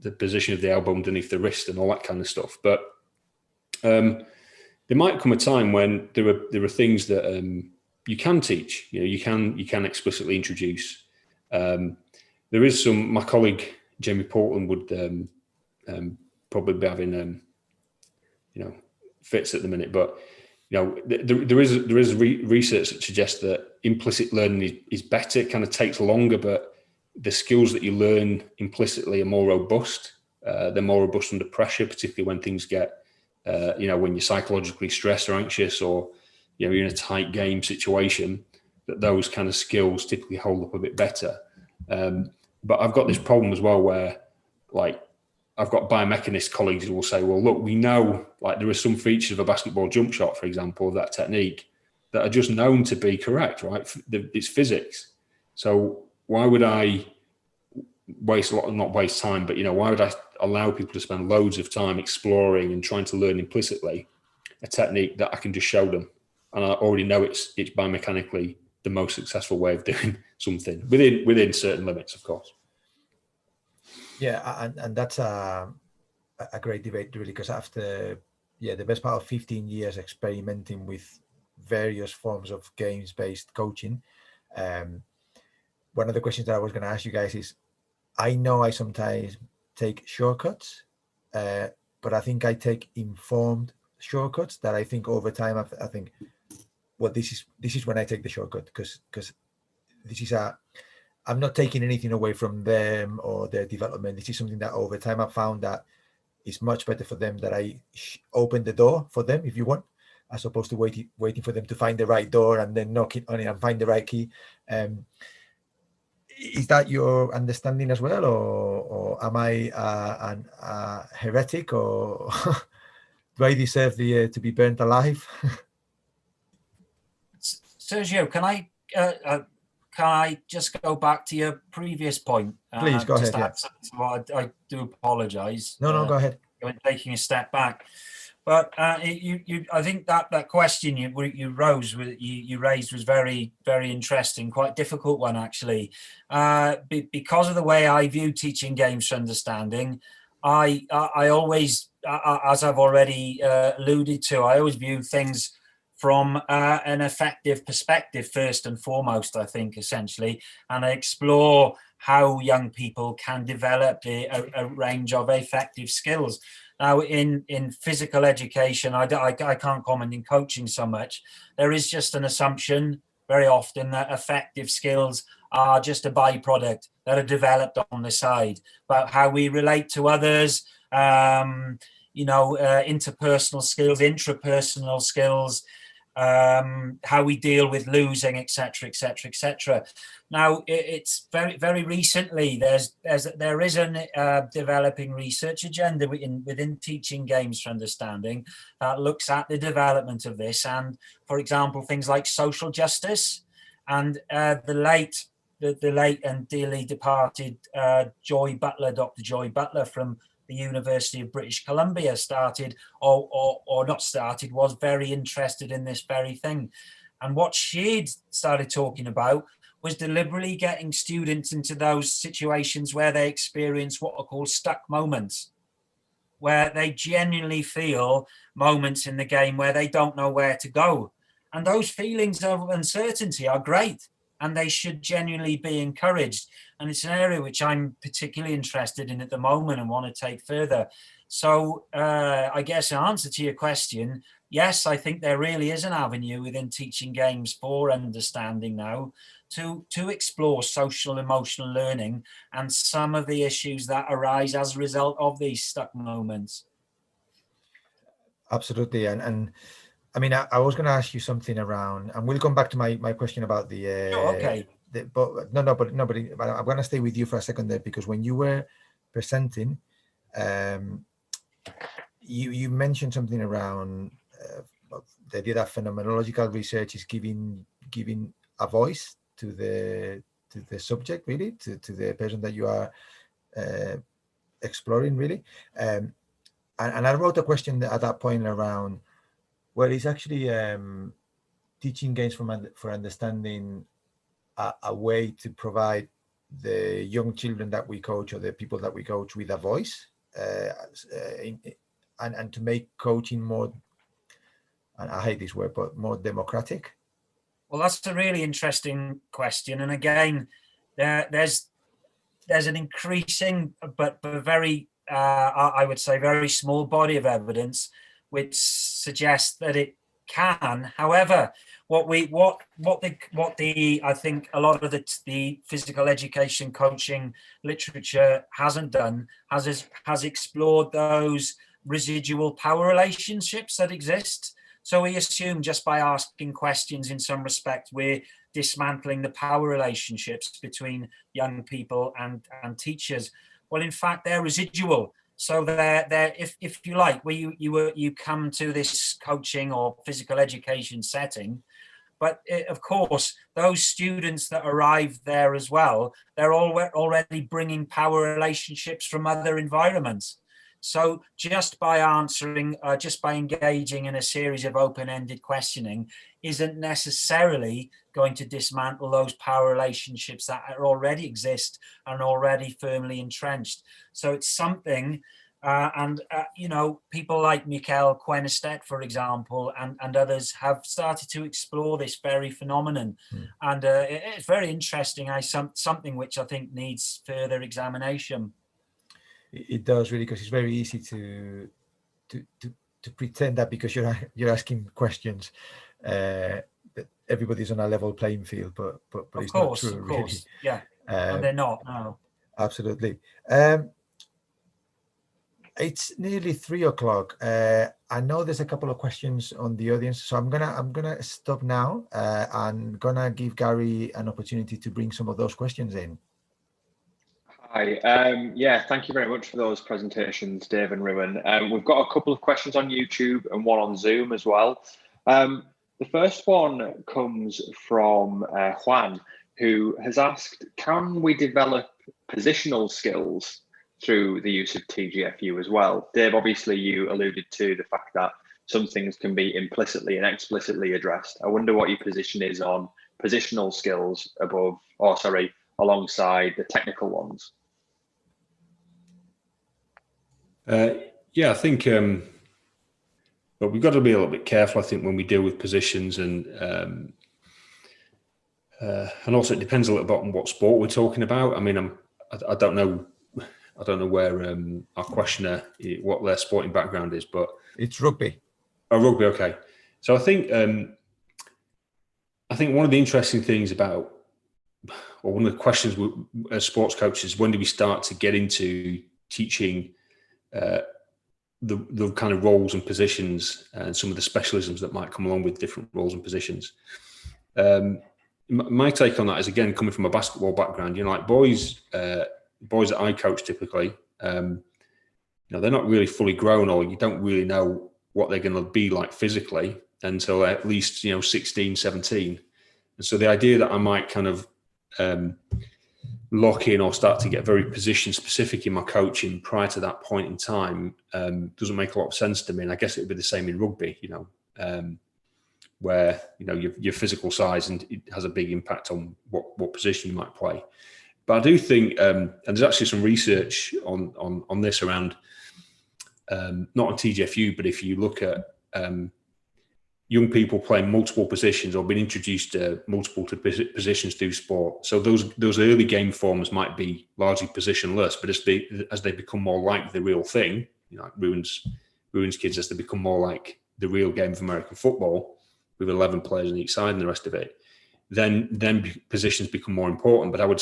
the position of the elbow underneath the wrist and all that kind of stuff. But there might come a time when there are things that you can teach. You can explicitly introduce. There is my colleague Jamie Portland would probably be having fits at the minute, but there is research that suggests that implicit learning is better. It kind of takes longer, but the skills that you learn implicitly are more robust. They're more robust under pressure, particularly when things get, when you're psychologically stressed or anxious, or you're in a tight game situation. That those kind of skills typically hold up a bit better. But I've got this problem as well where, I've got biomechanist colleagues who will say, well, look, we know there are some features of a basketball jump shot, for example, of that technique that are just known to be correct, right? It's physics. So why would I not waste time, but, why would I allow people to spend loads of time exploring and trying to learn implicitly a technique that I can just show them? And I already know it's biomechanically the most successful way of doing something within certain limits, of course. Yeah, and that's a great debate, really, because after the best part of 15 years experimenting with various forms of games-based coaching, one of the questions that I was going to ask you guys is, I know I sometimes take shortcuts, but I think I take informed shortcuts that I think over time I think, well, this is when I take the shortcut, because this is I'm not taking anything away from them or their development. This is something that over time I've found that it's much better for them that I open the door for them, if you want, as opposed to waiting for them to find the right door and then knock it on it and find the right key. Is that your understanding as well, or am I a heretic, or do I deserve to be burnt alive? Sergio, can I just go back to your previous point? Please go ahead. Yeah. Well, I do apologise. No, go ahead. Taking a step back, but I think that question you raised was very, very interesting. Quite difficult one, actually, because of the way I view teaching games for understanding. I always, as I've already alluded to, I always view things from an effective perspective first and foremost, I think, essentially, and I explore how young people can develop a range of effective skills. Now, in physical education, I can't comment in coaching so much. There is just an assumption very often that effective skills are just a byproduct that are developed on the side, about how we relate to others, interpersonal skills, intrapersonal skills, how we deal with losing, etc., etc., etc. Now, it's very recently there is a developing research agenda within teaching games for understanding that looks at the development of this, and for example, things like social justice, and the late and dearly departed Dr. Joy Butler from the University of British Columbia was very interested in this very thing. And what she'd started talking about was deliberately getting students into those situations where they experience what are called stuck moments, where they genuinely feel moments in the game where they don't know where to go. And those feelings of uncertainty are great, and they should genuinely be encouraged. And it's an area which I'm particularly interested in at the moment and want to take further. So I guess in answer to your question, yes, I think there really is an avenue within teaching games for understanding now to explore social emotional learning and some of the issues that arise as a result of these stuck moments. Absolutely. And I mean, I was going to ask you something around, and we'll come back to my question about the. Okay. But I'm going to stay with you for a second there, because when you were presenting, you mentioned something around the idea that phenomenological research is giving a voice to the subject, really, to the person that you are exploring, really. And I wrote a question at that point around, well, it's actually teaching games for understanding a way to provide the young children that we coach, or the people that we coach, with a voice, and to make coaching more, and I hate this word, but more democratic. Well, that's a really interesting question. And again, there's an increasing but very, I would say, very small body of evidence which suggests that it can. However, I think a lot of the physical education coaching literature hasn't done has explored those residual power relationships that exist. So we assume just by asking questions, in some respect, we're dismantling the power relationships between young people and teachers. Well, in fact, they're residual. So they're if you like, where you come to this coaching or physical education setting, but of course, those students that arrive there as well, they're already bringing power relationships from other environments. So just by engaging in a series of open-ended questioning isn't necessarily going to dismantle those power relationships that already exist and already firmly entrenched. So it's something, people like Michael Quenestet, for example, and others have started to explore this very phenomenon. And it's very interesting, something which I think needs further examination. It does, really, because it's very easy to pretend that because you're asking questions that everybody's on a level playing field, but it's not true. Of course, really. Yeah, and they're not. No, absolutely. It's nearly 3:00. I know there's a couple of questions on the audience, so I'm gonna stop now and gonna give Gary an opportunity to bring some of those questions in. Hi. Yeah, thank you very much for those presentations, Dave and Ruben. We've got a couple of questions on YouTube and one on Zoom as well. The first one comes from Juan, who has asked, can we develop positional skills through the use of TGfU as well? Dave, obviously you alluded to the fact that some things can be implicitly and explicitly addressed. I wonder what your position is on positional skills alongside the technical ones. Yeah, I think but we've got to be a little bit careful, I think, when we deal with positions, and also it depends a little bit on what sport we're talking about. I mean, I don't know where our questioner, what their sporting background is, but it's rugby. Oh, rugby, okay. So I think one of the interesting things about, or one of the questions as sports coaches, when do we start to get into teaching the kind of roles and positions and some of the specialisms that might come along with different roles and positions. My take on that is, again, coming from a basketball background, like boys that I coach typically, they're not really fully grown, or you don't really know what they're going to be like physically until at least 16, 17. And so the idea that I might kind of lock in or start to get very position specific in my coaching prior to that point in time doesn't make a lot of sense to me. And I guess it would be the same in rugby, where your physical size, and it has a big impact on what position you might play. But I do think, and there's actually some research on this around, not on TGfU, but if you look at young people playing multiple positions or being introduced to multiple positions through sport. So those early game forms might be largely positionless, but as they become more like the real thing, like ruins kids as they become more like the real game of American football, with 11 players on each side and the rest of it, then positions become more important. But I would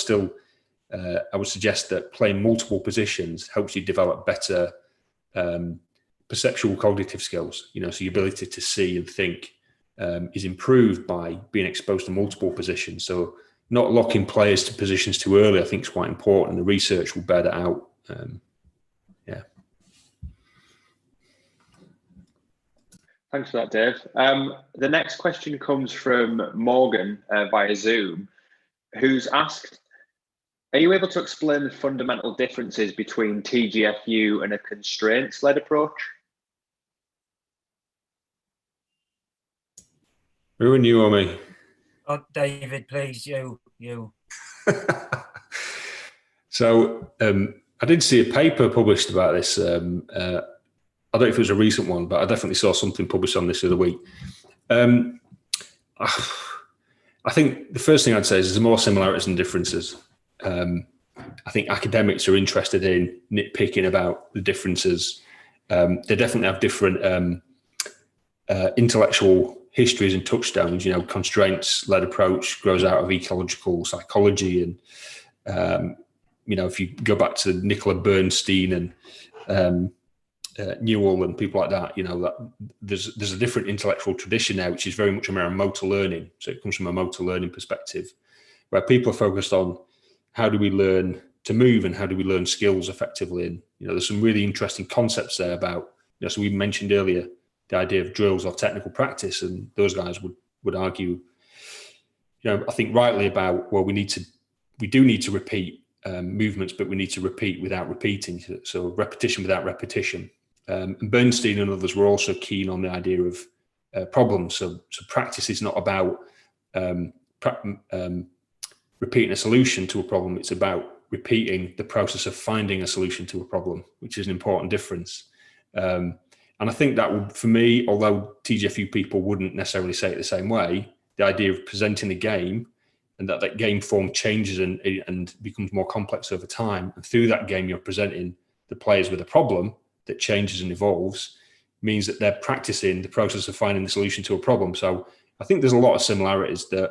suggest that playing multiple positions helps you develop better perceptual cognitive skills. So your ability to see and think is improved by being exposed to multiple positions. So not locking players to positions too early, I think, is quite important. The research will bear that out. Thanks for that, Dave. The next question comes from Morgan via Zoom, who's asked, are you able to explain the fundamental differences between TGfU and a constraints-led approach? Ruin, you or me? Oh, David, please, you. So I did see a paper published about this. I don't know if it was a recent one, but I definitely saw something published on this the other week. I think the first thing I'd say is there's more similarities than differences. I think academics are interested in nitpicking about the differences. They definitely have different intellectual histories and touchstones. Constraints-led approach grows out of ecological psychology, and if you go back to Nicola Bernstein and Newell and people like that, that there's a different intellectual tradition now, which is very much around motor learning. So it comes from a motor learning perspective, where people are focused on how do we learn to move and how do we learn skills effectively. And there's some really interesting concepts there about. So we mentioned earlier the idea of drills or technical practice, and those guys would argue, I think rightly about, well, we do need to repeat movements, but we need to repeat without repeating. So repetition without repetition. And Bernstein and others were also keen on the idea of problems. So practice is not about repeating a solution to a problem. It's about repeating the process of finding a solution to a problem, which is an important difference. And I think that would, for me, although TGfU people wouldn't necessarily say it the same way, the idea of presenting a game and that game form changes and becomes more complex over time. And through that game, you're presenting the players with a problem that changes and evolves, means that they're practicing the process of finding the solution to a problem. So I think there's a lot of similarities that,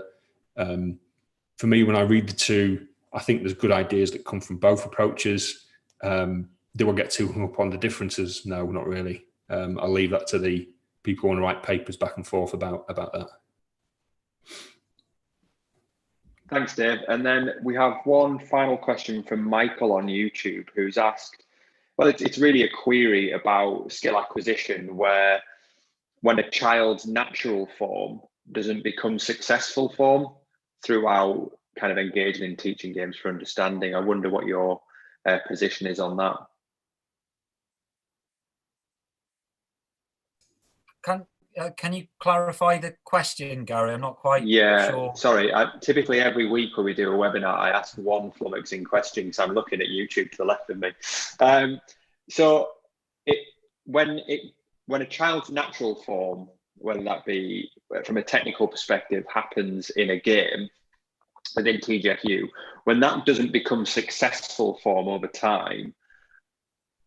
for me, when I read the two, I think there's good ideas that come from both approaches. Do I get too hung up on the differences? No, not really. I'll leave that to the people who want to write papers back and forth about that. Thanks, Dave. And then we have one final question from Michael on YouTube, who's asked, well, it's really a query about skill acquisition, where when a child's natural form doesn't become successful form throughout kind of engaging in teaching games for understanding. I wonder what your position is on that. Can you clarify the question, Gary? I'm not quite sure. Sorry. Typically every week when we do a webinar, I ask one flummoxing question, so I'm looking at YouTube to the left of me. So when a child's natural form, whether that be from a technical perspective, happens in a game within TGfU, when that doesn't become successful form over time,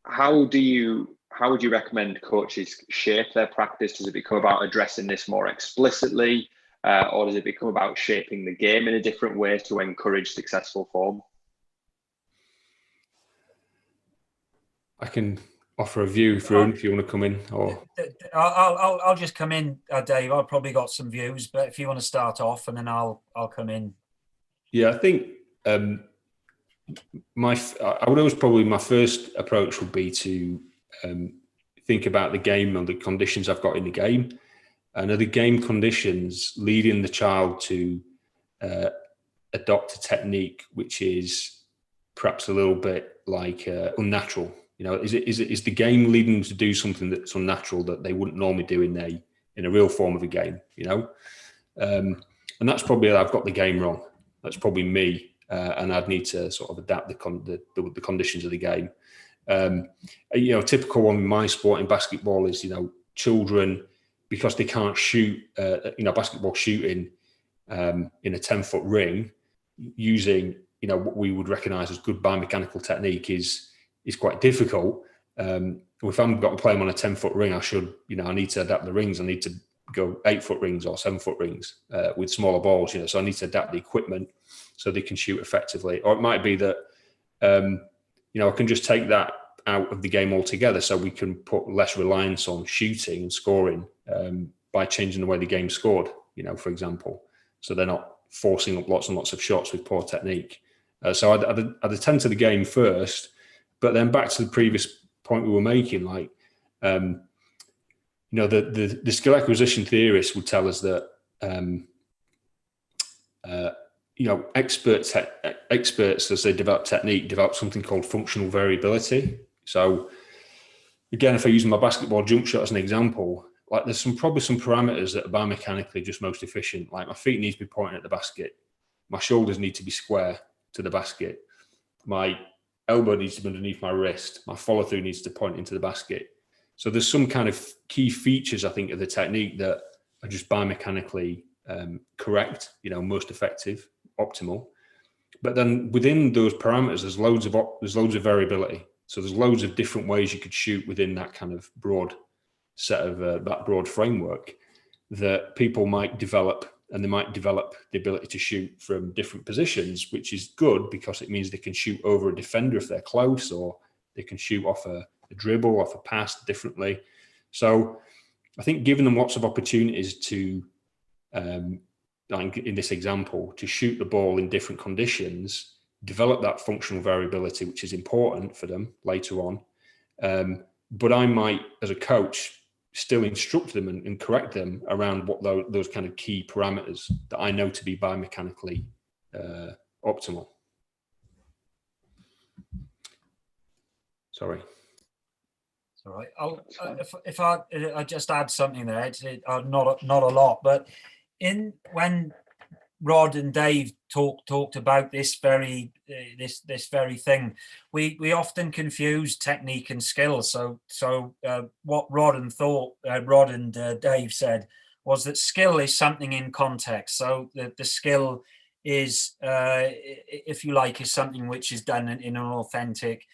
how would you recommend coaches shape their practice? Does it become about addressing this more explicitly, or does it become about shaping the game in a different way to encourage successful form? I can offer a view through if you want to come in, or I'll just come in, Dave. I've probably got some views, but if you want to start off, and then I'll come in. Yeah, I think I would always probably my first approach would be to think about the game and the conditions I've got in the game, and are the game conditions leading the child to adopt a technique which is perhaps a little bit like unnatural. You know, is the game leading them to do something that's unnatural that they wouldn't normally do in a real form of a game? You know, and that's probably I've got the game wrong. That's probably me, and I'd need to sort of adapt the conditions of the game. You know, typical one in my sport in basketball is, you know, children, because they can't shoot, you know, basketball shooting in a 10-foot ring using, you know, what we would recognise as good biomechanical technique is quite difficult. If I'm got to play them on a 10-foot ring, I need to adapt the rings. I need to go 8-foot rings or 7-foot rings with smaller balls, you know, so I need to adapt the equipment so they can shoot effectively. Or it might be that, you know, I can just take that out of the game altogether so we can put less reliance on shooting and scoring by changing the way the game's scored, you know, for example. So they're not forcing up lots and lots of shots with poor technique. So I'd attend to the game first, but then back to the previous point we were making, like, you know, the skill acquisition theorists would tell us that, you know, experts as they develop technique develop something called functional variability. So again, if I use my basketball jump shot as an example, like there's probably some parameters that are biomechanically just most efficient. Like my feet need to be pointing at the basket, my shoulders need to be square to the basket, my elbow needs to be underneath my wrist, my follow through needs to point into the basket. So there's some kind of key features, I think, of the technique that are just biomechanically correct, you know, most effective, optimal. But then within those parameters, there's loads of variability. So there's loads of different ways you could shoot within that kind of broad set of that broad framework that people might develop, and they might develop the ability to shoot from different positions, which is good because it means they can shoot over a defender if they're close, or they can shoot off a dribble, off a pass differently. So I think giving them lots of opportunities to, like in this example, to shoot the ball in different conditions, develop that functional variability, which is important for them later on. But I might, as a coach, still instruct them and correct them around what those kind of key parameters that I know to be biomechanically optimal. Sorry. It's all right. If I just add something there, it's not a lot, but when Rod and Dave talked about this very thing, we often confuse technique and skill. So what Rod and Dave said was that skill is something in context. So the skill is, if you like, is something which is done in an authentic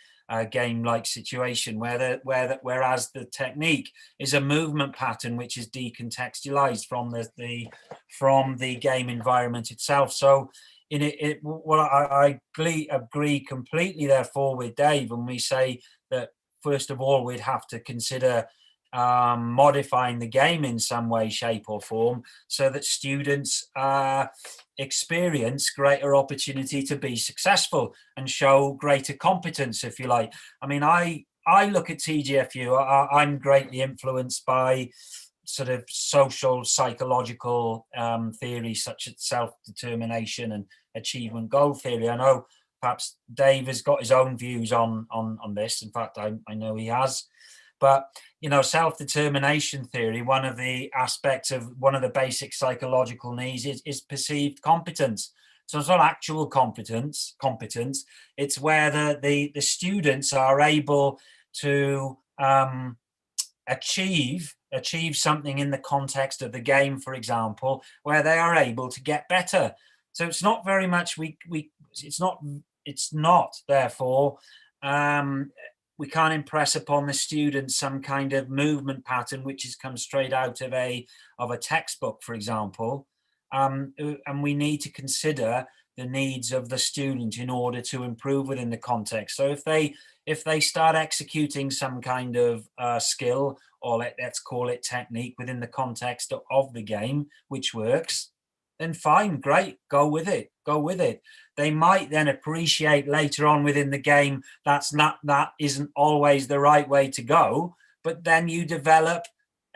game-like situation, whereas the technique is a movement pattern which is decontextualized from the game environment itself. So I agree completely therefore with Dave when we say that first of all we'd have to consider modifying the game in some way, shape or form so that students experience greater opportunity to be successful and show greater competence, if you like. I mean, I look at TGfU, I'm greatly influenced by sort of social psychological theories such as self-determination and achievement goal theory. I know perhaps Dave has got his own views on this. In fact, I know he has. But, you know, self-determination theory, one of the aspects of one of the basic psychological needs is perceived competence. So it's not actual competence. It's where the students are able to achieve something in the context of the game, for example, where they are able to get better. So it's not very much it's not therefore we can't impress upon the students some kind of movement pattern which has come straight out of a textbook, for example. And we need to consider the needs of the student in order to improve within the context. So if they start executing some kind of skill, or let's call it technique, within the context of the game, which works, then fine, great, go with it. They might then appreciate later on within the game that isn't always the right way to go, but then you develop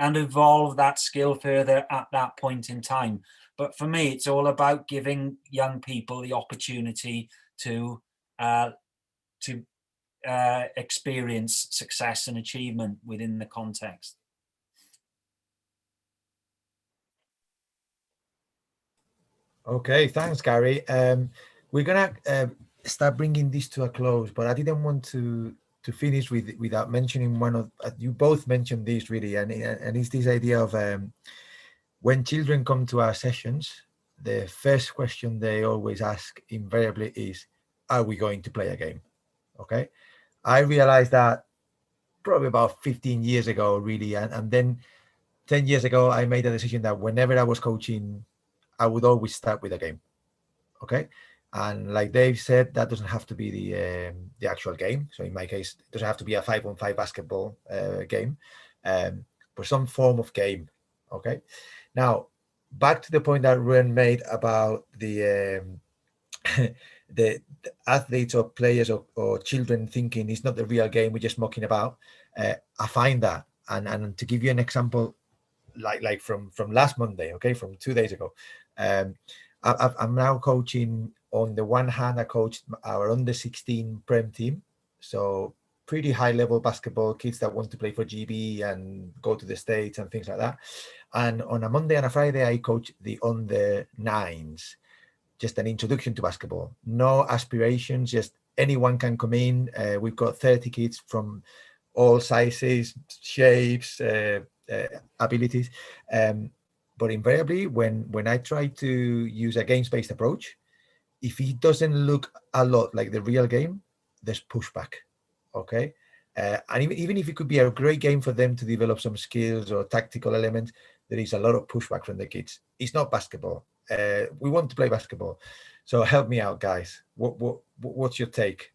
and evolve that skill further at that point in time. But for me, it's all about giving young people the opportunity to experience success and achievement within the context. Okay, thanks, Gary. We're gonna start bringing this to a close, but I didn't want to finish without mentioning one of you both mentioned this really, and it's this idea of when children come to our sessions, the first question they always ask invariably is, "Are we going to play a game?" Okay, I realized that probably about 15 years ago, really, and then 10 years ago, I made a decision that whenever I was coaching, I would always start with a game. Okay, and like Dave said, that doesn't have to be the actual game. So in my case, it doesn't have to be a 5-on-5 basketball game, but some form of game. Okay, now back to the point that Ruan made about the the athletes or players or children thinking it's not the real game, we're just mucking about. I find that, and to give you an example, like from last Monday, okay, from 2 days ago, I'm now coaching. On the one hand, I coached our under 16 Prem team, so pretty high level basketball, kids that want to play for GB and go to the States and things like that. And on a Monday and a Friday, I coach the under 9s, just an introduction to basketball. No aspirations, just anyone can come in. We've got 30 kids from all sizes, shapes, abilities. But invariably, when I try to use a games-based approach, if it doesn't look a lot like the real game, there's pushback. Okay. And even if it could be a great game for them to develop some skills or tactical elements, there is a lot of pushback from the kids. It's not basketball. We want to play basketball. So help me out, guys. What's your take?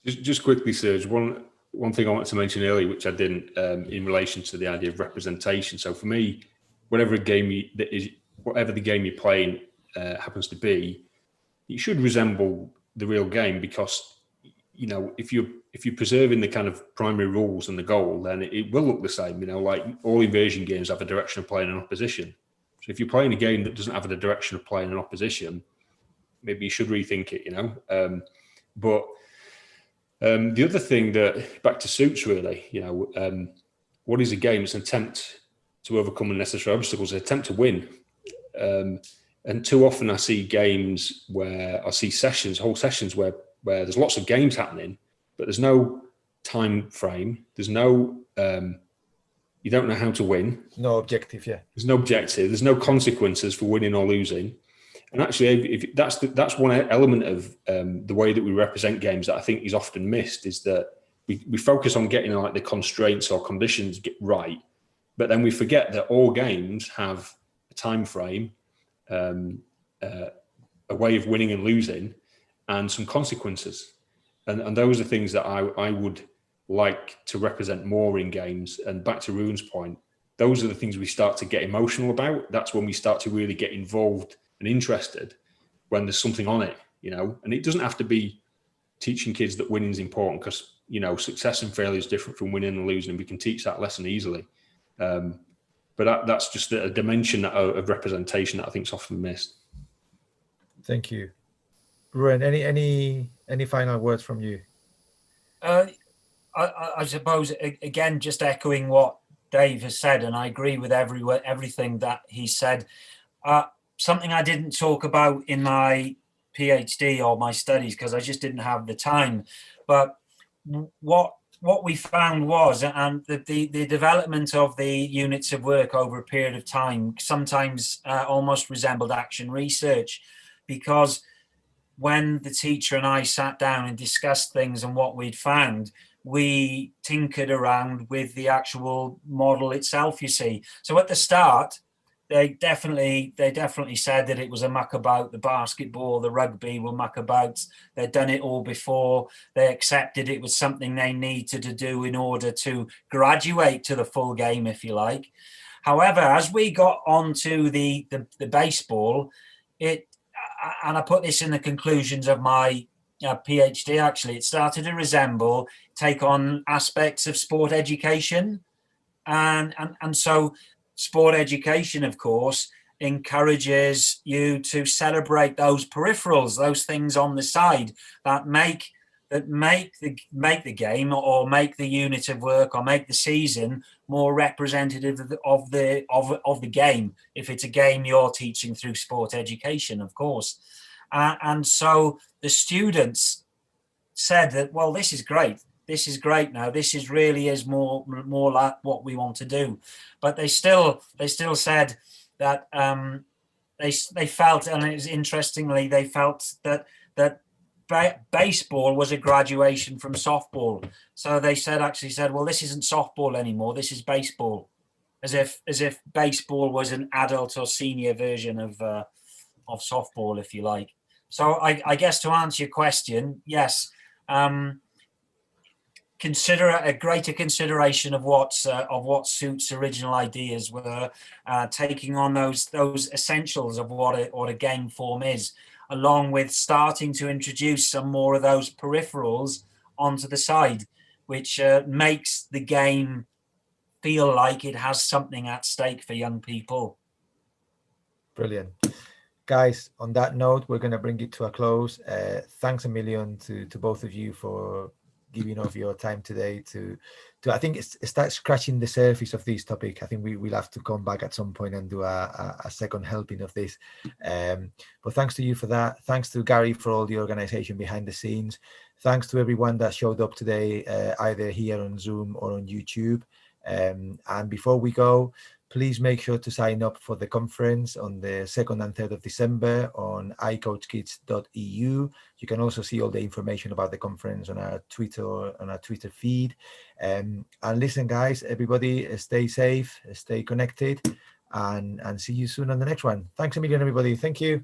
Just quickly, Serge, one thing I wanted to mention earlier, which I didn't, in relation to the idea of representation. So for me, whatever the game you're playing happens to be, it should resemble the real game, because if you're preserving the kind of primary rules and the goal, then it will look the same. Like all invasion games have a direction of playing an opposition. So if you're playing a game that doesn't have a direction of playing an opposition, maybe you should rethink it. But the other thing, that back to suits really, what is a game? It's an attempt to overcome unnecessary obstacles, an attempt to win. And too often I see games where I see whole sessions where there's lots of games happening, but there's no time frame. There's no, you don't know how to win. No objective, yeah. There's no objective. There's no consequences for winning or losing. And actually, if that's one element of the way that we represent games that I think is often missed, is that we focus on getting like the constraints or conditions right, but then we forget that all games have a time frame, a way of winning and losing, and some consequences. And those are things that I would like to represent more in games. And back to Ruan's point, those are the things we start to get emotional about. That's when we start to really get involved and interested, when there's something on it, and it doesn't have to be teaching kids that winning is important, because, success and failure is different from winning and losing, and we can teach that lesson easily. But that's just a dimension of representation that I think is often missed. Thank you. Ruan, any final words from you? I suppose, again, just echoing what Dave has said, and I agree with everything that he said. Something I didn't talk about in my PhD or my studies, because I just didn't have the time. But what we found was, and the development of the units of work over a period of time sometimes almost resembled action research, because when the teacher and I sat down and discussed things and what we'd found, we tinkered around with the actual model itself, you see. So at the start, they definitely said that it was a muck about. The basketball, the rugby were muck abouts. They'd done it all before. They accepted it was something they needed to do in order to graduate to the full game, if you like. However, as we got onto the baseball, and I put this in the conclusions of my PhD, actually, it started to take on aspects of sport education. And so sport education, of course, encourages you to celebrate those peripherals, those things on the side that make the game, or make the unit of work, or make the season more representative of the game, if it's a game you're teaching through sport education, of course. And so the students said that, well, this is great. This is great now. This is really is more like what we want to do. But they still said that they felt, and it was interestingly, they felt that baseball was a graduation from softball. So they actually said, well, this isn't softball anymore. This is baseball, as if baseball was an adult or senior version of softball, if you like. So I guess to answer your question, yes. Consider a greater consideration of what Suit's original ideas were, taking on those essentials of what a game form is, along with starting to introduce some more of those peripherals onto the side, which makes the game feel like it has something at stake for young people. Brilliant. Guys, on that note, we're going to bring it to a close. Thanks a million to both of you for giving of your time today to I think start scratching the surface of this topic. I think we'll have to come back at some point and do a second helping of this. But thanks to you for that. Thanks to Gary for all the organization behind the scenes. Thanks to everyone that showed up today, either here on Zoom or on YouTube. And before we go, please make sure to sign up for the conference on the 2nd and 3rd of December on iCoachKids.eu. You can also see all the information about the conference on our Twitter feed. And listen, guys, everybody, stay safe, stay connected, and see you soon on the next one. Thanks a million, everybody. Thank you.